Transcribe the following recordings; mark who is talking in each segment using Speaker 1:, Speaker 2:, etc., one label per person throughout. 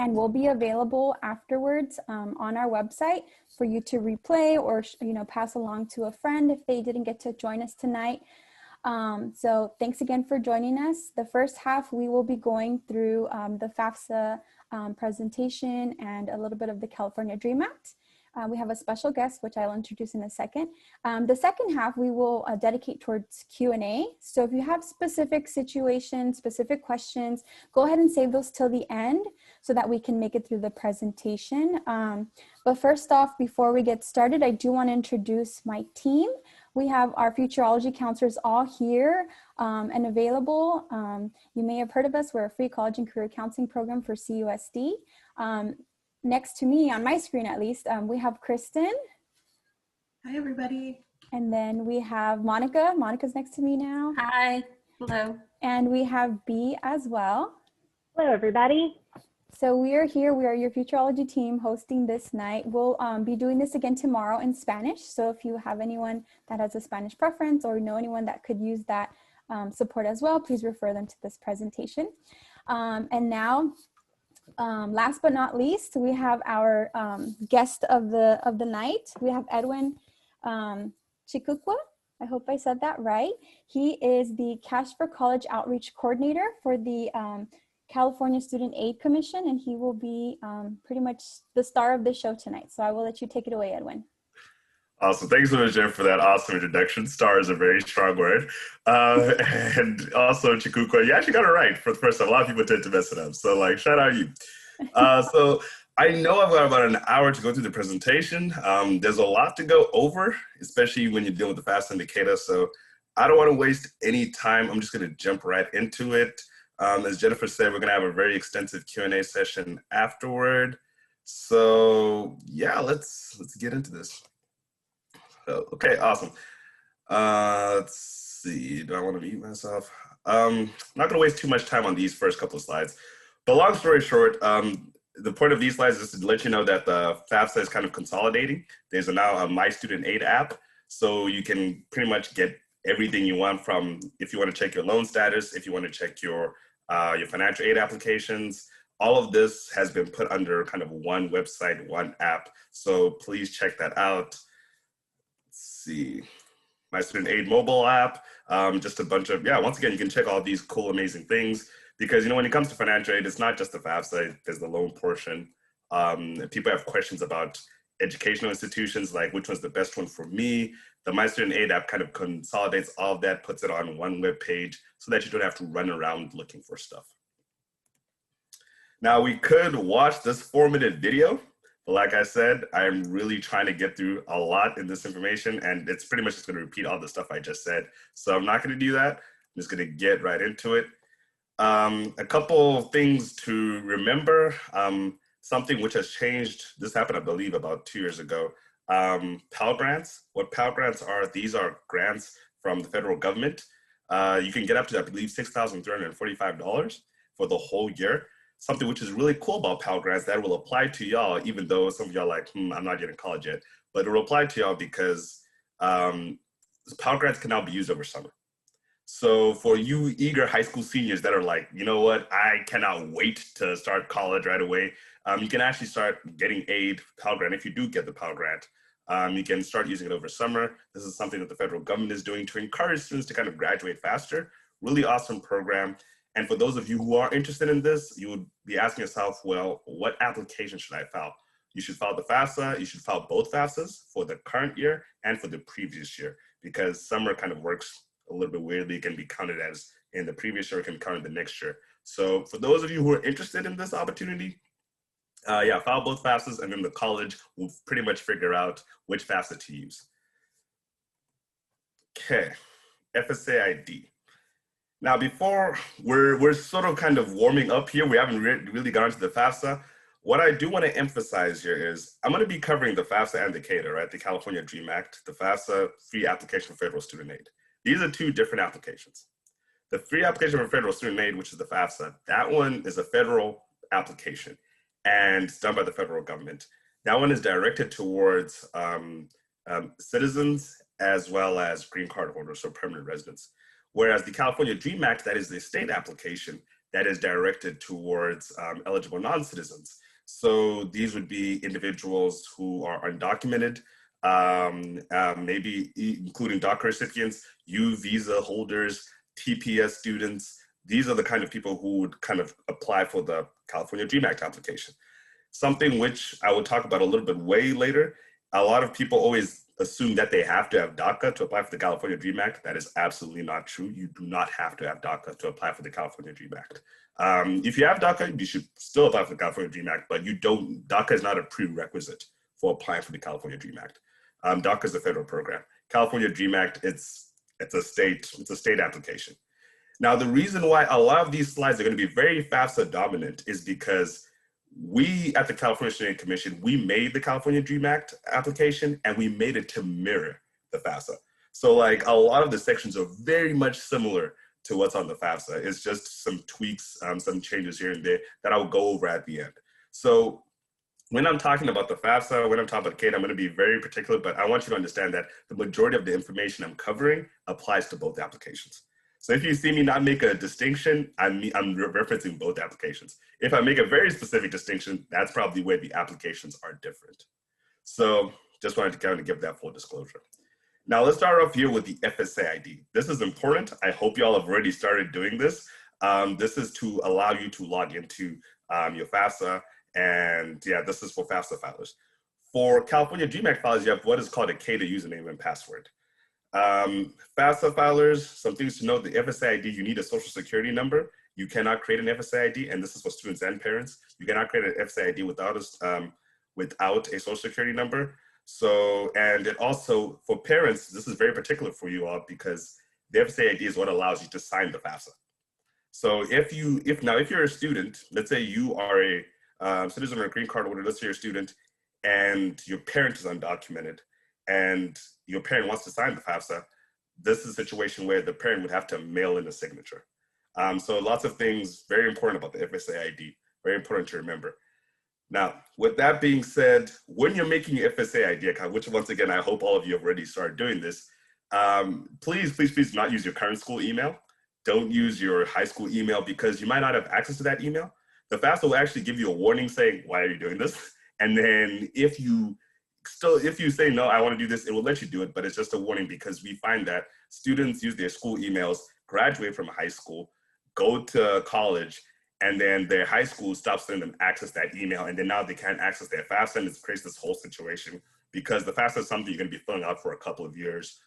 Speaker 1: and will be available afterwards on our website for you to replay or pass along to a friend if they didn't get to join us tonight. So thanks again for joining us. The first half, we will be going through the FAFSA presentation and a little bit of the California DREAM Act. We have a special guest, which I'll introduce in a second. The second half, we will dedicate towards Q&A. So if you have specific situations, specific questions, go ahead and save those till the end so that we can make it through the presentation. But first off, before we get started, I do want to introduce my team. We have our Futureology counselors all here and available. You may have heard of us. We're a free college and career counseling program for CUSD. Next to me, on my screen at least, we have Kristen.
Speaker 2: Hi, everybody.
Speaker 1: And then we have Monica. Monica's next to me now.
Speaker 3: Hi. Hello.
Speaker 1: And we have B as well.
Speaker 4: Hello, everybody.
Speaker 1: So we are here. We are your Futureology team hosting this night. We'll be doing this again tomorrow in Spanish. So if you have anyone that has a Spanish preference or know anyone that could use that support as well, please refer them to this presentation. And now, last but not least, we have our guest of the night. We have Edwin Chikukwa. I hope I said that right. He is the Cash for College Outreach Coordinator for the California Student Aid Commission, and he will be pretty much the star of the show tonight. So I will let you take it away, Edwin.
Speaker 5: Awesome. Thanks so much, Jen, for that awesome introduction. Star is a very strong word. And also, Chikukwa, you actually got it right for the first time. A lot of people tend to mess it up. So, like, shout out you. So I know I've got about an hour to go through the presentation. There's a lot to go over, especially when you're dealing with the FAFSA indicator. So I don't want to waste any time. I'm just going to jump right into it. As Jennifer said, we're going to have a very extensive Q&A session afterward. So yeah, let's get into this. Okay, awesome. Let's see, do I want to mute myself? I'm not going to waste too much time on these first couple of slides. But long story short, the point of these slides is to let you know that the FAFSA is kind of consolidating. There's now a My Student Aid app, so you can pretty much get everything you want from, if you want to check your loan status, if you want to check your financial aid applications. All of this has been put under kind of one website, one app. So please check that out. Let's see, My Student Aid mobile app, just a bunch of, once again, you can check all these cool, amazing things because, when it comes to financial aid, it's not just the FAFSA, there's the loan portion. People have questions about educational institutions, like which one's the best one for me. The My Student Aid app kind of consolidates all of that, puts it on one web page so that you don't have to run around looking for stuff. Now, we could watch this 4-minute video, but like I said, I'm really trying to get through a lot in this information, and it's pretty much just going to repeat all the stuff I just said. So I'm not going to do that. I'm just going to get right into it. A couple things to remember. Something which has changed, this happened, I believe, about 2 years ago. Pell Grants. What Pell Grants are, these are grants from the federal government. You can get up to, I believe, $6,345 for the whole year. Something which is really cool about Pell Grants that will apply to y'all, even though some of y'all are like, I'm not getting college yet, but it will apply to y'all because Pell Grants can now be used over summer. So for you eager high school seniors that are like, you know what, I cannot wait to start college right away, you can actually start getting aid, Pell Grant. If you do get the Pell Grant, you can start using it over summer. This is something that the federal government is doing to encourage students to kind of graduate faster. Really awesome program. And for those of you who are interested in this, you would be asking yourself, well, what application should I file? You should file the FAFSA. You should file both FAFSAs for the current year and for the previous year, because summer kind of works a little bit weirdly. It can be counted as in the previous year, it can be counted the next year. So for those of you who are interested in this opportunity, file both FAFSAs, and then the college will pretty much figure out which FAFSA to use. Okay, FSA ID. Now, before we're sort of kind of warming up here, we haven't really gone to the FAFSA. What I do want to emphasize here is I'm going to be covering the FAFSA and the CADA, right? The California DREAM Act, the FAFSA Free Application for Federal Student Aid. These are two different applications. The Free Application for Federal Student Aid, which is the FAFSA, that one is a federal application and it's done by the federal government. That one is directed towards citizens as well as green card holders, so permanent residents. Whereas the California DREAM Act, that is the state application, that is directed towards eligible non-citizens. So these would be individuals who are undocumented, maybe including DACA recipients, U visa holders, TPS students. These are the kind of people who would kind of apply for the California DREAM Act application. Something which I will talk about a little bit way later. A lot of people always assume that they have to have DACA to apply for the California DREAM Act. That is absolutely not true. You do not have to have DACA to apply for the California DREAM Act. If you have DACA, you should still apply for the California DREAM Act, but you don't, DACA is not a prerequisite for applying for the California DREAM Act. DACA is a federal program. California DREAM Act, it's a state application. Now, the reason why a lot of these slides are going to be very FAFSA dominant is because we at the California Student Commission, we made the California DREAM Act application and we made it to mirror the FAFSA. So like a lot of the sections are very much similar to what's on the FAFSA. It's just some tweaks, some changes here and there that I'll go over at the end. So when I'm talking about the FAFSA, when I'm talking about CADE, I'm going to be very particular, but I want you to understand that the majority of the information I'm covering applies to both applications. So if you see me not make a distinction, I'm referencing both applications. If I make a very specific distinction, that's probably where the applications are different. So just wanted to kind of give that full disclosure. Now let's start off here with the FSA ID. This is important. I hope y'all have already started doing this. This is to allow you to log into your FAFSA, and yeah, this is for FAFSA filers. For California DREAM Act filers, you have what is called a CADE username and password. FAFSA filers, some things to note: the FSA ID, you need a social security number. You cannot create an FSA ID, and this is for students and parents. You cannot create an FSA ID without a social security number. So, and it also, for parents, this is very particular for you all because the FSA ID is what allows you to sign the FAFSA. So if you're a student, let's say you are a citizen or a green card holder, let's say you're a student and your parent is undocumented, and your parent wants to sign the FAFSA, this is a situation where the parent would have to mail in a signature. So lots of things very important about the FSA ID, very important to remember. Now, with that being said, when you're making your FSA ID account, which once again, I hope all of you have already started doing this, please do not use your current school email. Don't use your high school email because you might not have access to that email. The FAFSA will actually give you a warning saying, why are you doing this? And then if you say, no, I want to do this, it will let you do it, but it's just a warning because we find that students use their school emails, graduate from high school, go to college, and then their high school stops letting them access that email, and then now they can't access their FAFSA, and it creates this whole situation because the FAFSA is something you're going to be filling out for a couple of years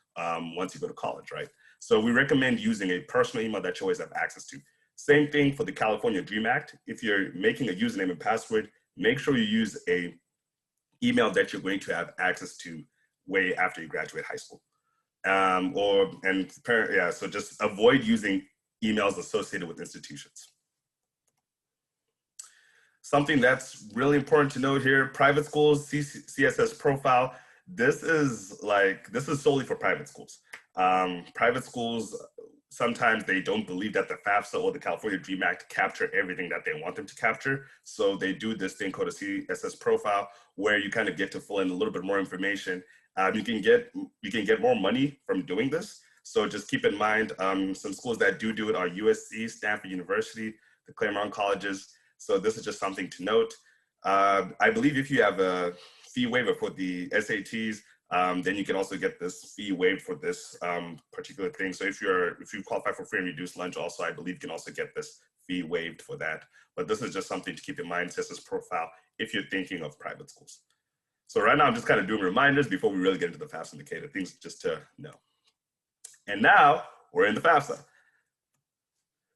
Speaker 5: once you go to college, right? So we recommend using a personal email that you always have access to. Same thing for the California DREAM Act. If you're making a username and password, make sure you use a email that you're going to have access to way after you graduate high school. So just avoid using emails associated with institutions. Something that's really important to note here, private schools, CSS profile. This is solely for private schools. Private schools, sometimes they don't believe that the FAFSA or the California DREAM Act capture everything that they want them to capture. So they do this thing called a CSS profile where you kind of get to fill in a little bit more information. You can get more money from doing this. So just keep in mind, some schools that do it are USC, Stanford University, the Claremont colleges. So this is just something to note. I believe if you have a fee waiver for the SATs, then you can also get this fee waived for this particular thing. So if you qualify for free and reduced lunch, also I believe you can also get this fee waived for that. But this is just something to keep in mind, CSS profile, if you're thinking of private schools. So right now I'm just kind of doing reminders before we really get into the FAFSA indicator, things just to know. And now we're in the FAFSA.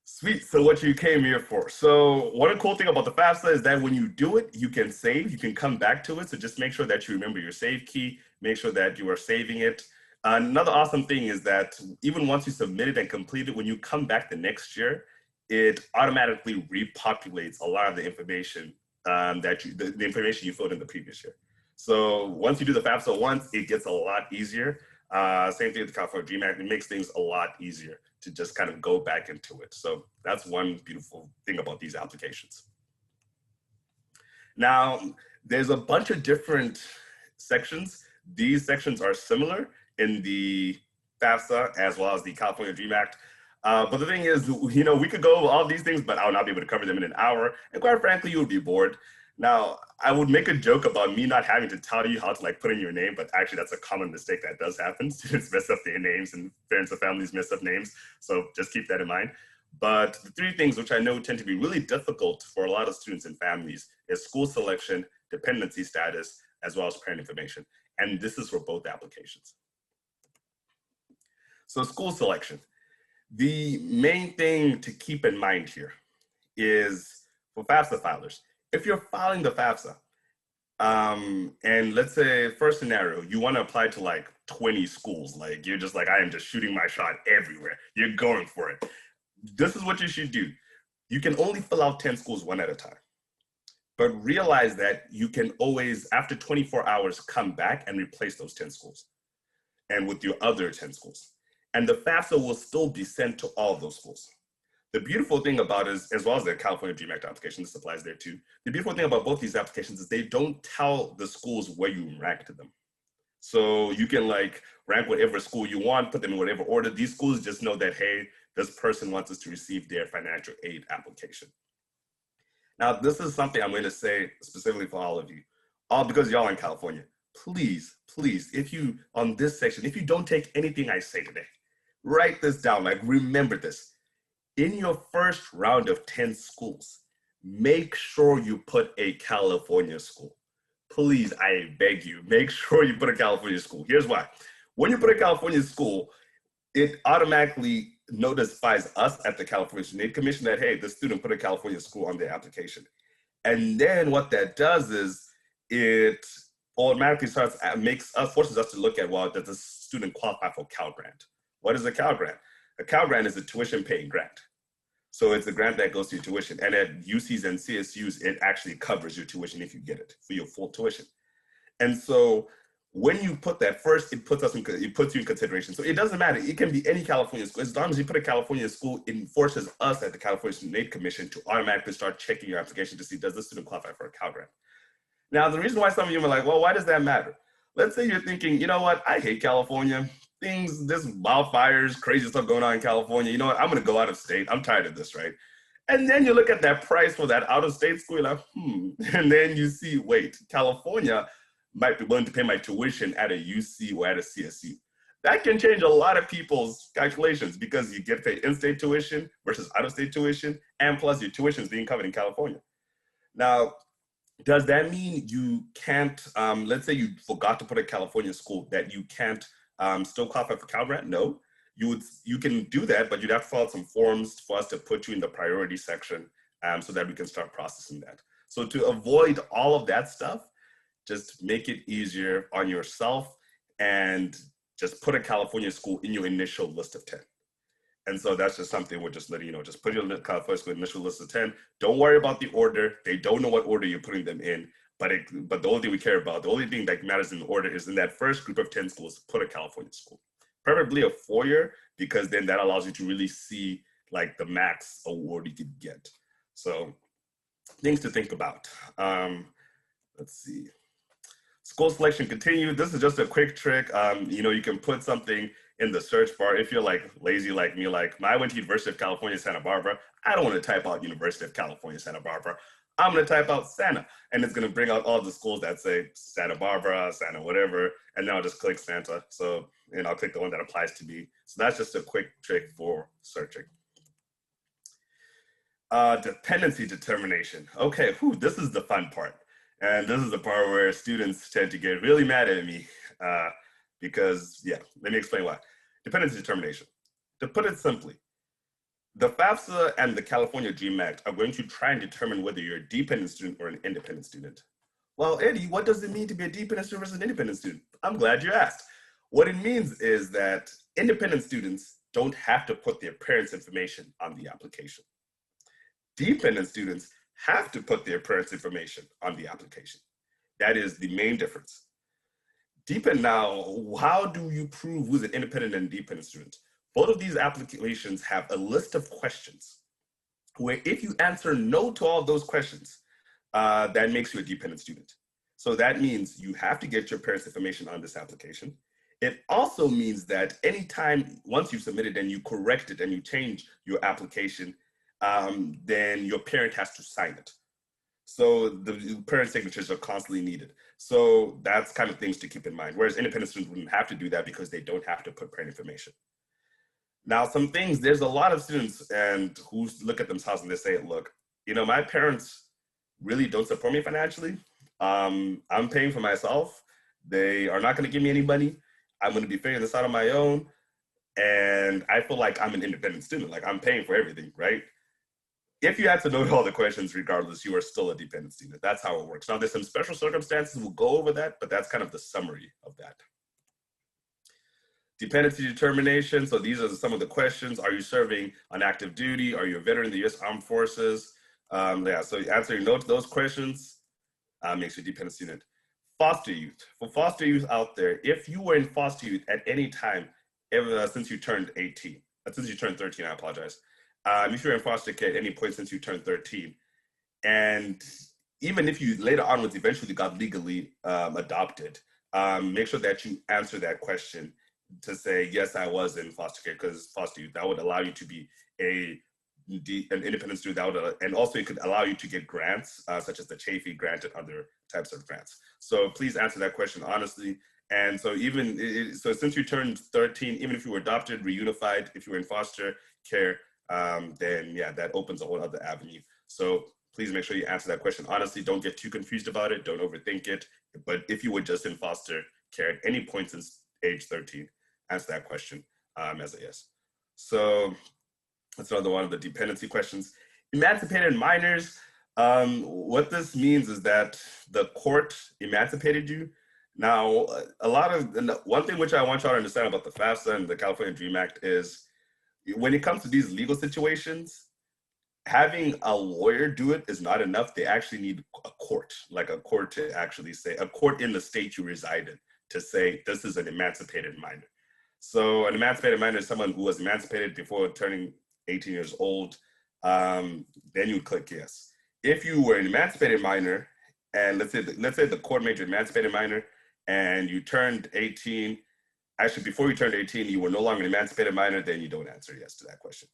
Speaker 5: Sweet, so what you came here for. So one cool thing about the FAFSA is that when you do it, you can save, you can come back to it. So just make sure that you remember your save key, make sure that you are saving it. Another awesome thing is that even once you submit it and complete it, when you come back the next year, it automatically repopulates a lot of the information the information you filled in the previous year. So once you do the FAFSA once, it gets a lot easier. Same thing with the California DREAM Act, it makes things a lot easier to just kind of go back into it. So that's one beautiful thing about these applications. Now, there's a bunch of different sections. These sections are similar in the FAFSA as well as the California DREAM Act. But the thing is, you know, we could go over all these things, but I would not be able to cover them in an hour. And quite frankly, you would be bored. Now, I would make a joke about me not having to tell you how to like put in your name, but actually that's a common mistake that does happen. Students mess up their names and parents and families mess up names. So just keep that in mind. But the three things which I know tend to be really difficult for a lot of students and families is school selection, dependency status, as well as parent information. And this is for both applications. So school selection. The main thing to keep in mind here is for FAFSA filers, if you're filing the FAFSA, and let's say first scenario, you want to apply to like 20 schools, like you're just like, I am just shooting my shot everywhere. You're going for it. This is what you should do. You can only fill out 10 schools one at a time, but realize that you can always, after 24 hours, come back and replace those 10 schools and with your other 10 schools. And the FAFSA will still be sent to all of those schools. The beautiful thing about it is, as well as the California Dream Act application, this applies there too. The beautiful thing about both these applications is they don't tell the schools where you ranked them. So you can like rank whatever school you want, put them in whatever order. These schools just know that, hey, this person wants us to receive their financial aid application. Now, this is something I'm going to say specifically for all of you, all because y'all in California. Please, please, if you, on this section, if you don't take anything I say today, write this down, like remember this. In your first round of 10 schools, make sure you put a California school. Please, I beg you, make sure you put a California school. Here's why. When you put a California school, it automatically notifies us at the California Student Aid Commission that, hey, the student put a California school on their application. And then what that does is it automatically forces us to look at, well, does the student qualify for Cal Grant? What is a Cal Grant? A Cal Grant is a tuition paying grant. So it's a grant that goes to your tuition. And at UCs and CSUs, it actually covers your tuition if you get it for your full tuition. And so when you put that first, it puts you in consideration. So it doesn't matter. It can be any California school. As long as you put a California school, it forces us at the California Student Aid Commission to automatically start checking your application to see, does the student qualify for a Cal Grant? Now, the reason why some of you are like, well, why does that matter? Let's say you're thinking, you know what, I hate California. There's wildfires, crazy stuff going on in California. You know what, I'm gonna go out of state. I'm tired of this, right? And then you look at that price for that out of state school, you're like, And then you see, wait, California might be willing to pay my tuition at a UC or at a CSU. That can change a lot of people's calculations because you get paid in-state tuition versus out-of-state tuition, and plus your tuition is being covered in California. Now, does that mean you can't, let's say you forgot to put a California school, that you can't still qualify for Cal Grant? No, you can do that, but you'd have to fill out some forms for us to put you in the priority section so that we can start processing that. So to avoid all of that stuff, just make it easier on yourself and just put a California school in your initial list of 10. And so that's just something we're just letting you know, just put your California school initial list of 10. Don't worry about the order. They don't know what order you're putting them in, but the only thing we care about, the only thing that matters in the order is in that first group of 10 schools, put a California school. Preferably a 4-year, because then that allows you to really see like the max award you could get. So things to think about. Let's see. School selection continued. This is just a quick trick. You can put something in the search bar. If you're like lazy like me, like I went to University of California, Santa Barbara. I don't want to type out University of California, Santa Barbara. I'm going to type out Santa, and it's going to bring out all the schools that say Santa Barbara, Santa whatever, and then I'll just click Santa. And I'll click the one that applies to me. So that's just a quick trick for searching. Dependency determination. Okay, this is the fun part. And this is the part where students tend to get really mad at me because, let me explain why. Dependency determination. To put it simply, the FAFSA and the California Dream Act are going to try and determine whether you're a dependent student or an independent student. Well, Eddie, what does it mean to be a dependent student versus an independent student? I'm glad you asked. What it means is that independent students don't have to put their parents' information on the application. Dependent students have to put their parents' information on the application. That is the main difference. Now, how do you prove who's an independent and dependent student? Both of these applications have a list of questions where if you answer no to all of those questions, that makes you a dependent student. So that means you have to get your parents' information on this application. It also means that anytime, once you've submitted and you correct it and you change your application, then your parent has to sign it. So the parent signatures are constantly needed. So that's kind of things to keep in mind. Whereas independent students wouldn't have to do that because they don't have to put parent information. Now, some things, there's a lot of students and who look at themselves and they say, look, you know, my parents really don't support me financially. I'm paying for myself. They are not going to give me any money. I'm going to be figuring this out on my own. And I feel like I'm an independent student, like I'm paying for everything, right? If you had to know all the questions, regardless, you are still a dependent student. That's how it works. Now, there's some special circumstances. We'll go over that, but that's kind of the summary of that. Dependency determination. So these are some of the questions. Are you serving on active duty? Are you a veteran of the U.S. Armed Forces? Yeah, so answering no to those questions makes you a dependent student. Foster youth. For foster youth out there, if you were in foster youth at any time ever since you turned 18, since you turned 13, I apologize. If you're in foster care at any point since you turned 13, and even if you later onwards eventually got legally adopted, make sure that you answer that question to say, yes, I was in foster care, because foster youth, that would allow you to be an independent student, that would, and also it could allow you to get grants, such as the Chafee grant and other types of grants. So please answer that question honestly. And so so since you turned 13, even if you were adopted, reunified, if you were in foster care, then yeah, that opens a whole other avenue. So please make sure you answer that question honestly. Don't get too confused about it. Don't overthink it. But if you were just in foster care at any point since age 13, answer that question as a yes. So that's another one of the dependency questions. Emancipated minors. What this means is that the court emancipated you. Now, one thing which I want y'all to understand about the FAFSA and the California DREAM Act is when it comes to these legal situations, having a lawyer do it is not enough. They actually need a court, like a court to actually say, a court in the state you reside in to say, this is an emancipated minor. So an emancipated minor is someone who was emancipated before turning 18 years old. Then you would click yes. If you were an emancipated minor, and let's say the court made you an emancipated minor, and you turned 18, actually before you turned 18, you were no longer an emancipated minor, then you don't answer yes to that question.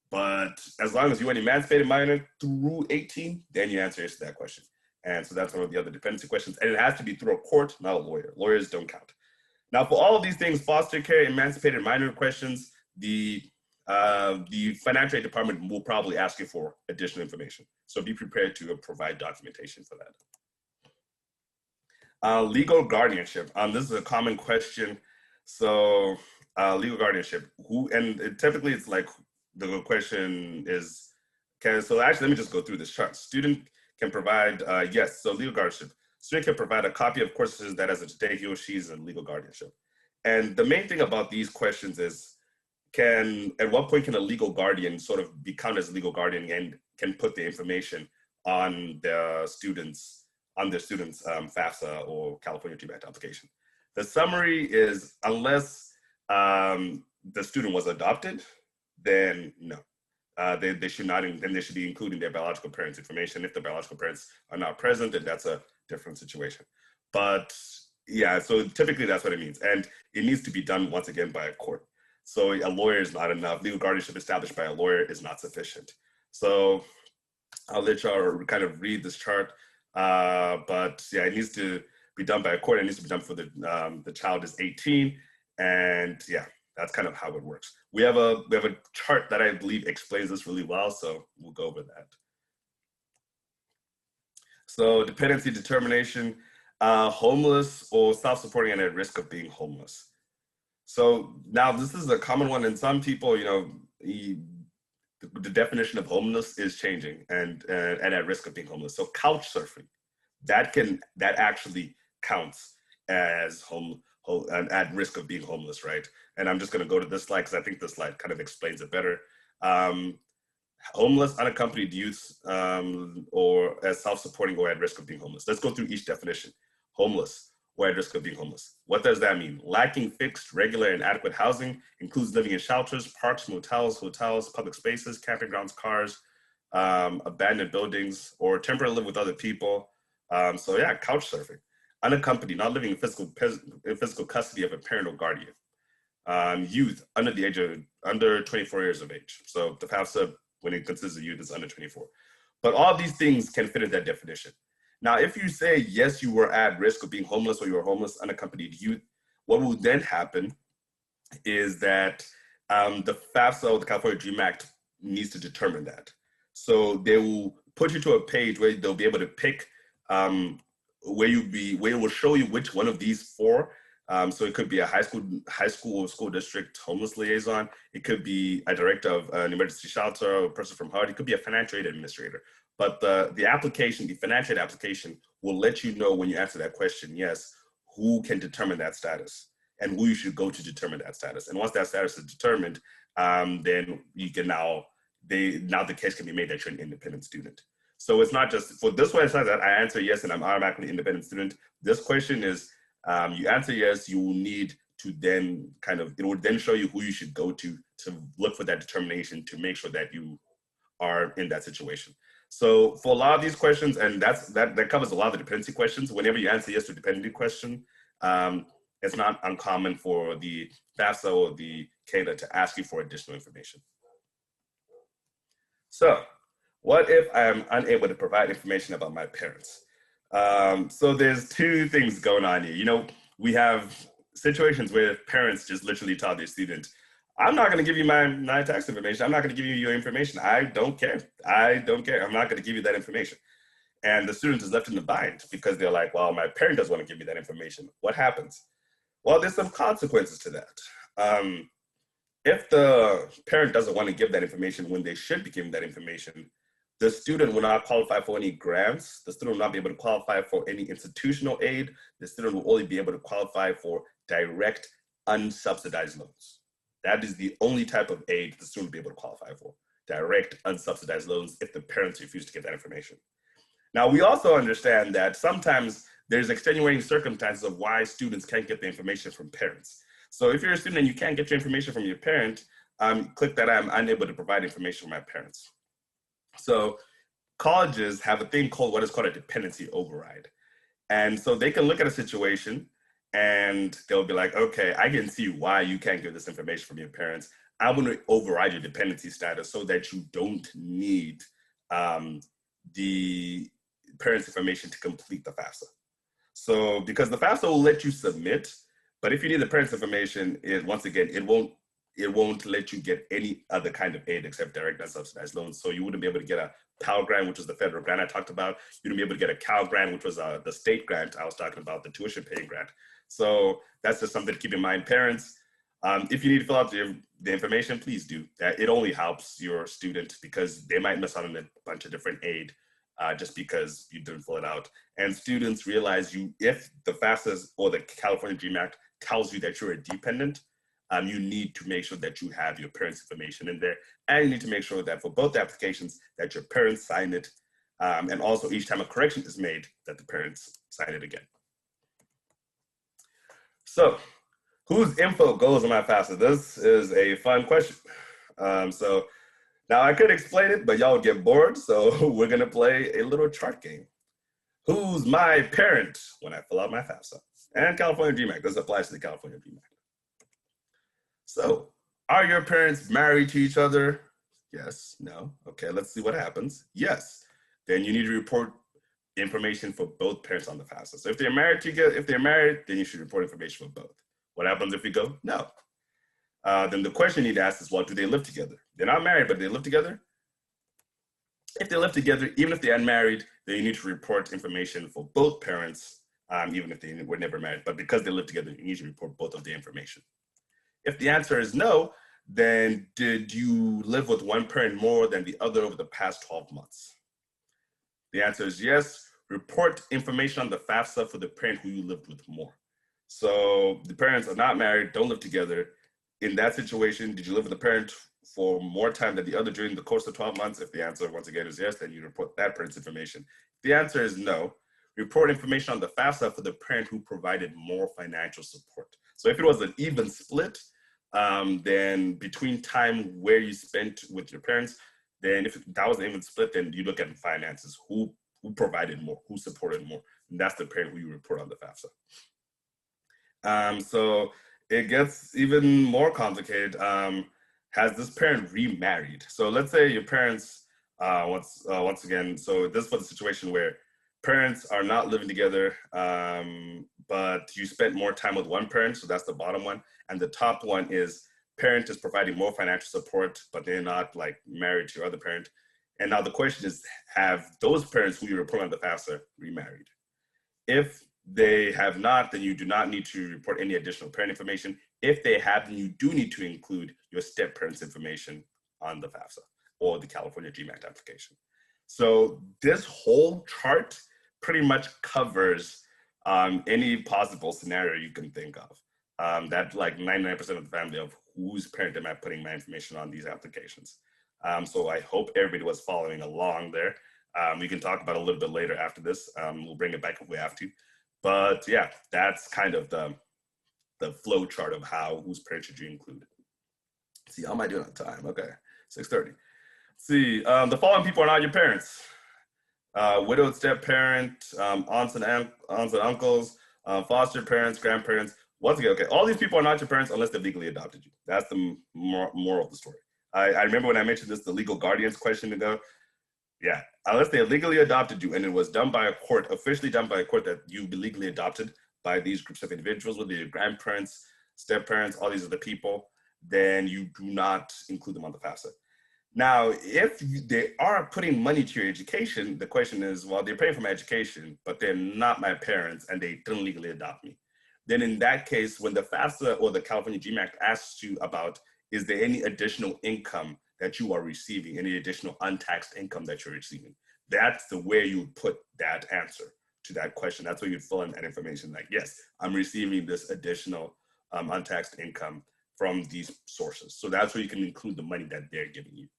Speaker 5: But as long as you were an emancipated minor through 18, then you answer yes to that question. And so that's one of the other dependency questions. And it has to be through a court, not a lawyer. Lawyers don't count. Now, for all of these things, foster care, emancipated minor questions, the financial aid department will probably ask you for additional information. So be prepared to provide documentation for that. Legal guardianship. This is a common question. So legal guardianship, typically it's like the question is, so actually let me just go through this chart. Student can provide, yes, so legal guardianship. Student can provide a copy of courses that as of today he or she is in legal guardianship. And the main thing about these questions is, at what point can a legal guardian sort of become as a legal guardian and can put the information on their students' FAFSA or California DREAM Act application? The summary is, unless the student was adopted, then no. They should not, then they should be including their biological parents' information. If the biological parents are not present, then that's a different situation. But yeah, so typically that's what it means. And it needs to be done once again by a court. So a lawyer is not enough. Legal guardianship established by a lawyer is not sufficient. So I'll let y'all kind of read this chart. But yeah, it needs to be done by a court. It needs to be done for the child is 18. And yeah, that's kind of how it works. We have a chart that I believe explains this really well, so we'll go over that. So dependency determination, homeless or self-supporting and at risk of being homeless. So now this is a common one, and some people, you know, the definition of homeless is changing and at risk of being homeless. So couch surfing, that actually counts as at risk of being homeless, right? And I'm just going to go to this slide because I think this slide kind of explains it better. Homeless, unaccompanied youth, or as self-supporting or at risk of being homeless. Let's go through each definition. Homeless or at risk of being homeless. What does that mean? Lacking fixed, regular, and adequate housing, includes living in shelters, parks, motels, hotels, public spaces, camping grounds, cars, abandoned buildings, or temporarily live with other people. So yeah, couch surfing. unaccompanied, not living in physical custody of a parent or guardian. Youth under the age of, under 24 years of age. So the FAFSA, when it considers a youth, is under 24. But all these things can fit in that definition. Now, if you say, yes, you were at risk of being homeless or you were homeless, unaccompanied youth, what will then happen is that the FAFSA, or the California DREAM Act, needs to determine that. So they will put you to a page where they'll be able to pick where it will show you which one of these four. So it could be a high school or school district homeless liaison. It could be a director of an emergency shelter, or a person from HUD. It could be a financial aid administrator. But the application, the financial aid application, will let you know when you answer that question, yes, who can determine that status and who you should go to determine that status. And once that status is determined, then you can now the case can be made that you're an independent student. So it's not just, for this one, it's not that I answer yes and I'm automatically an independent student. This question is, you answer yes, you will need to then it will then show you who you should go to look for that determination to make sure that you are in that situation. So for a lot of these questions, and that covers a lot of the dependency questions, whenever you answer yes to a dependency question, it's not uncommon for the FAFSA or the CADA to ask you for additional information. So what if I'm unable to provide information about my parents? So there's two things going on here. We have situations where parents just literally tell their student, I'm not going to give you my tax information. I'm not going to give you your information. I don't care. I don't care. I'm not going to give you that information. And the student is left in the bind because they're like, well, my parent doesn't want to give me that information. What happens? Well, there's some consequences to that. If the parent doesn't want to give that information when they should be giving that information, the student will not qualify for any grants. The student will not be able to qualify for any institutional aid. The student will only be able to qualify for direct unsubsidized loans. That is the only type of aid the student will be able to qualify for, direct unsubsidized loans, if the parents refuse to get that information. Now, we also understand that sometimes there's extenuating circumstances of why students can't get the information from parents. So if you're a student and you can't get your information from your parent, click that I'm unable to provide information from my parents. So colleges have a thing called what is called a dependency override. And so they can look at a situation and they'll be like, okay, I can see why you can't get this information from your parents. I'm going to override your dependency status so that you don't need the parents' information to complete the FAFSA. So because the FAFSA will let you submit, but if you need the parents' information, once again, it won't let you get any other kind of aid except direct unsubsidized loans. So you wouldn't be able to get a Pell Grant, which was the federal grant I talked about. You wouldn't be able to get a Cal Grant, which was the state grant I was talking about, the tuition paying grant. So that's just something to keep in mind. Parents, if you need to fill out the information, please do. It only helps your student because they might miss out on a bunch of different aid just because you didn't fill it out. And students realize if the FAFSA or the California DREAM Act tells you that you're a dependent, you need to make sure that you have your parents' information in there. And you need to make sure that for both applications that your parents sign it. And also each time a correction is made that the parents sign it again. So whose info goes on my FAFSA? This is a fun question. So now I could explain it, but y'all would get bored. So we're gonna play a little chart game. Who's my parent when I fill out my FAFSA? And California DREAM Act, this applies to the California DREAM Act. So are your parents married to each other? Yes, no. Okay, let's see what happens. Yes, then you need to report information for both parents on the FAFSA. So if they're married, then you should report information for both. What happens if we go no? Then the question you need to ask is, well, do they live together? They're not married, but they live together? If they live together, even if they're unmarried, then you need to report information for both parents, even if they were never married. But because they live together, you need to report both of the information. If the answer is no, then did you live with one parent more than the other over the past 12 months? The answer is yes. Report information on the FAFSA for the parent who you lived with more. So the parents are not married, don't live together. In that situation, did you live with the parent for more time than the other during the course of 12 months? If the answer, once again, is yes, then you report that parent's information. If the answer is no, report information on the FAFSA for the parent who provided more financial support. So if it was an even split, then between time where you spent with your parents, then if that was an even split, then you look at finances. Who who provided more, who supported more. And that's the parent who you report on the FAFSA. So it gets even more complicated. Has this parent remarried? So let's say your parents, once again, so this was a situation where parents are not living together, but you spent more time with one parent, so that's the bottom one. And the top one is parent is providing more financial support, but they're not like married to your other parent. And now the question is, have those parents who you report on the FAFSA remarried? If they have not, then you do not need to report any additional parent information. If they have, then you do need to include your step parents' information on the FAFSA or the California GMAT application. So this whole chart pretty much covers any possible scenario you can think of. That like 99% of the family of whose parent am I putting my information on these applications. So I hope everybody was following along there. We can talk about it a little bit later after this. We'll bring it back if we have to. But yeah, that's kind of the flow chart of how whose parent should you include. Let's see, how am I doing on time? Okay, 6:30. Let's see, the following people are not your parents. Widowed step-parent, aunts and uncles, foster parents, grandparents. Once again, okay, all these people are not your parents unless they legally adopted you. That's the moral of the story. I remember when I mentioned this, the legal guardians question ago. Yeah, unless they legally adopted you and it was done by a court, officially done by a court that you be legally adopted by these groups of individuals, whether your grandparents, step-parents, all these other people, then you do not include them on the FAFSA. Now, if they are putting money to your education, the question is, well, they're paying for my education, but they're not my parents and they didn't legally adopt me. Then in that case, when the FAFSA or the California GMAT asks you about, is there any additional income that you are receiving, any additional untaxed income that you're receiving? That's the way you would put that answer to that question. That's where you'd fill in that information like, yes, I'm receiving this additional untaxed income from these sources. So that's where you can include the money that they're giving you.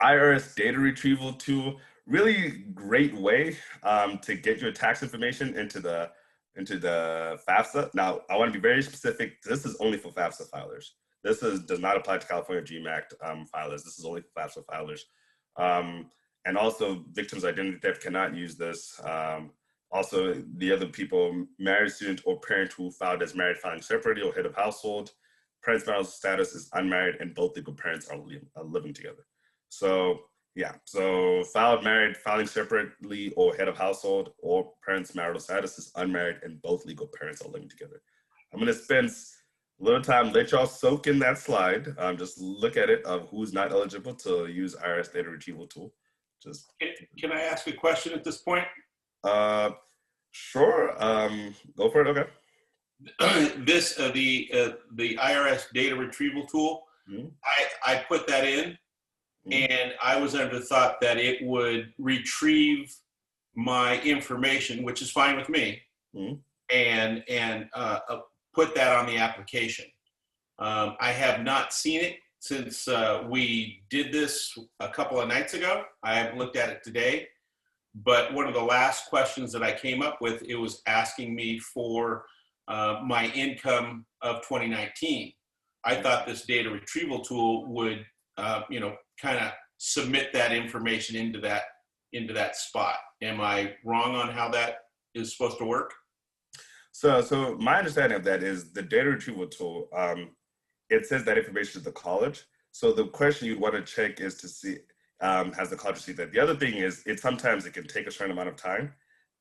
Speaker 5: IRS data retrieval tool, really great way to get your tax information into the FAFSA. Now, I want to be very specific. This is only for FAFSA filers. This does not apply to California GMAT filers. This is only for FAFSA filers. And also, victims' identity theft cannot use this. Also, the other people, married student or parent who filed as married filing separately or head of household, parents' marital status is unmarried and both legal parents are living together. So yeah, so filed married, filing separately, or head of household, or parents' marital status is unmarried and both legal parents are living together. I'm gonna spend a little time, let y'all soak in that slide. Just look at it of who's not eligible to use IRS data retrieval tool. Just
Speaker 3: Can I ask a question at this point?
Speaker 5: Sure, go for it, okay.
Speaker 3: The IRS data retrieval tool,
Speaker 5: Mm-hmm.
Speaker 3: I put that in. And I was under the thought that it would retrieve my information, which is fine with me, and put that on the application. I have not seen it since we did this a couple of nights ago. I haven't looked at it today, but one of the last questions that I came up with, it was asking me for my income of 2019. I thought this data retrieval tool would, kind of submit that information into that spot. Am I wrong on how that is supposed to work?
Speaker 5: So my understanding of that is the data retrieval tool, it says that information to the college. So the question you'd want to check is to see, has the college received that? The other thing is, sometimes it can take a certain amount of time.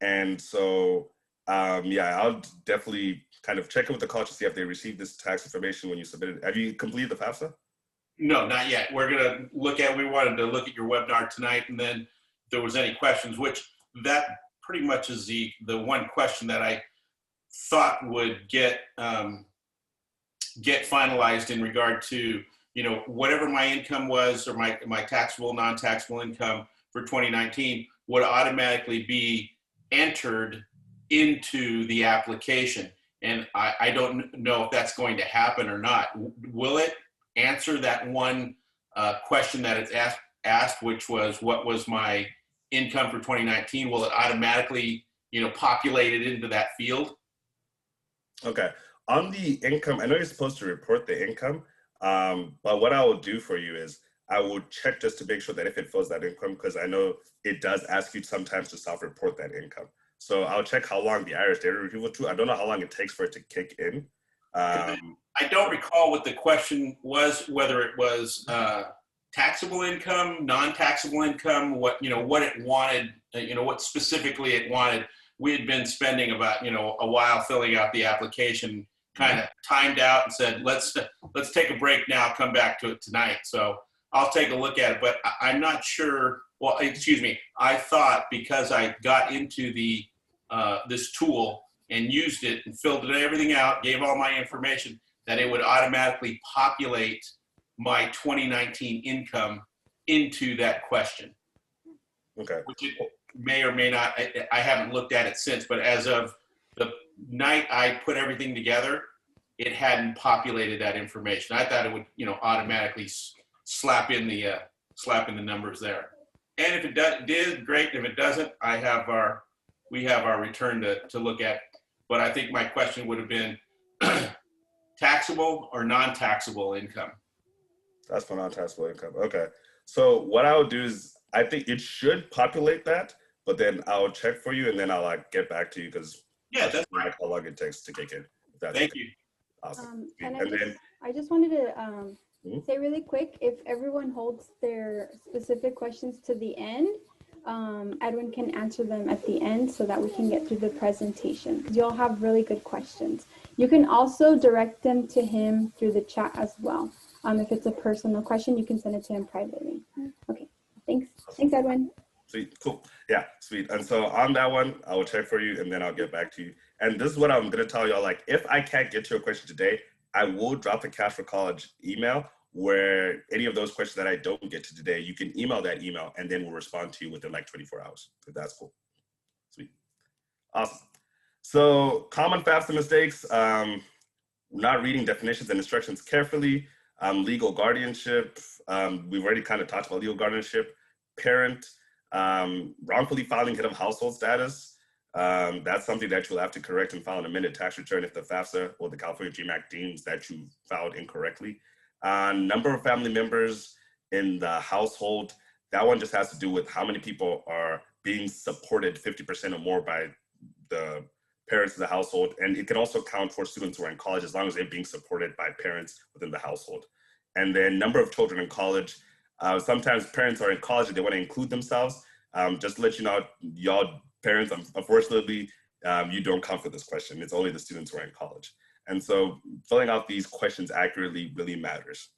Speaker 5: And so, yeah, I'll definitely kind of check it with the college to see if they received this tax information when you submitted it. Have you completed the FAFSA?
Speaker 3: No, not yet. We wanted to look at your webinar tonight, and then if there was any questions, which that pretty much is the one question that I thought would get finalized in regard to, whatever my income was or my taxable, non-taxable income for 2019 would automatically be entered into the application. And I don't know if that's going to happen or not. Will it answer that one question that it's asked, which was, what was my income for 2019? Will it automatically, populate it into that field?
Speaker 5: Okay. On the income, I know you're supposed to report the income, but what I will do for you is I would check just to make sure that if it fills that income, because I know it does ask you sometimes to self-report that income. So I'll check how long the IRS data retrieval tool, I don't know how long it takes for it to kick in.
Speaker 3: I don't recall what the question was, whether it was taxable income, non-taxable income, what it wanted, what specifically it wanted. We had been spending about, a while filling out the application, kind of timed out and said, let's take a break now, come back to it tonight. So I'll take a look at it, but I'm not sure. Well, excuse me. I thought because I got into the this tool and used it and filled everything out, gave all my information, that it would automatically populate my 2019 income into that question.
Speaker 5: Okay.
Speaker 3: Which it may or may not, I haven't looked at it since, but as of the night I put everything together, it hadn't populated that information. I thought it would, automatically slap in the numbers there. And if it did, great. If it doesn't, we have our return to look at. But I think my question would have been taxable or non-taxable income.
Speaker 5: That's for non-taxable income. Okay. So what I would do is, I think it should populate that, but then I'll check for you and then I'll get back to you, because
Speaker 3: that's right.
Speaker 5: How long it takes to kick in.
Speaker 3: Thank you.
Speaker 5: Awesome.
Speaker 1: And I just wanted to say really quick, if everyone holds their specific questions to the end, Edwin can answer them at the end so that we can get through the presentation, because you all have really good questions. You can also direct them to him through the chat as well. If it's a personal question, you can send it to him privately. Okay, thanks. Thanks, Edwin.
Speaker 5: Sweet, cool. Yeah, sweet. And so on that one, I will check for you and then I'll get back to you. And this is what I'm gonna tell y'all, if I can't get to your question today, I will drop the Cash for College email, where any of those questions that I don't get to today, you can email that email and then we'll respond to you within 24 hours, if that's cool. Sweet. Awesome. So common FAFSA mistakes, not reading definitions and instructions carefully, legal guardianship, we've already kind of talked about legal guardianship, parent, wrongfully filing head of household status. That's something that you'll have to correct and file an amended tax return if the FAFSA or the California GMAC deems that you filed incorrectly. Number of family members in the household, that one just has to do with how many people are being supported 50% or more by the parents of the household. And it can also count for students who are in college, as long as they're being supported by parents within the household. And then number of children in college. Sometimes parents are in college and they want to include themselves. Just to let you know, y'all parents, unfortunately, you don't count for this question. It's only the students who are in college. And so filling out these questions accurately really matters.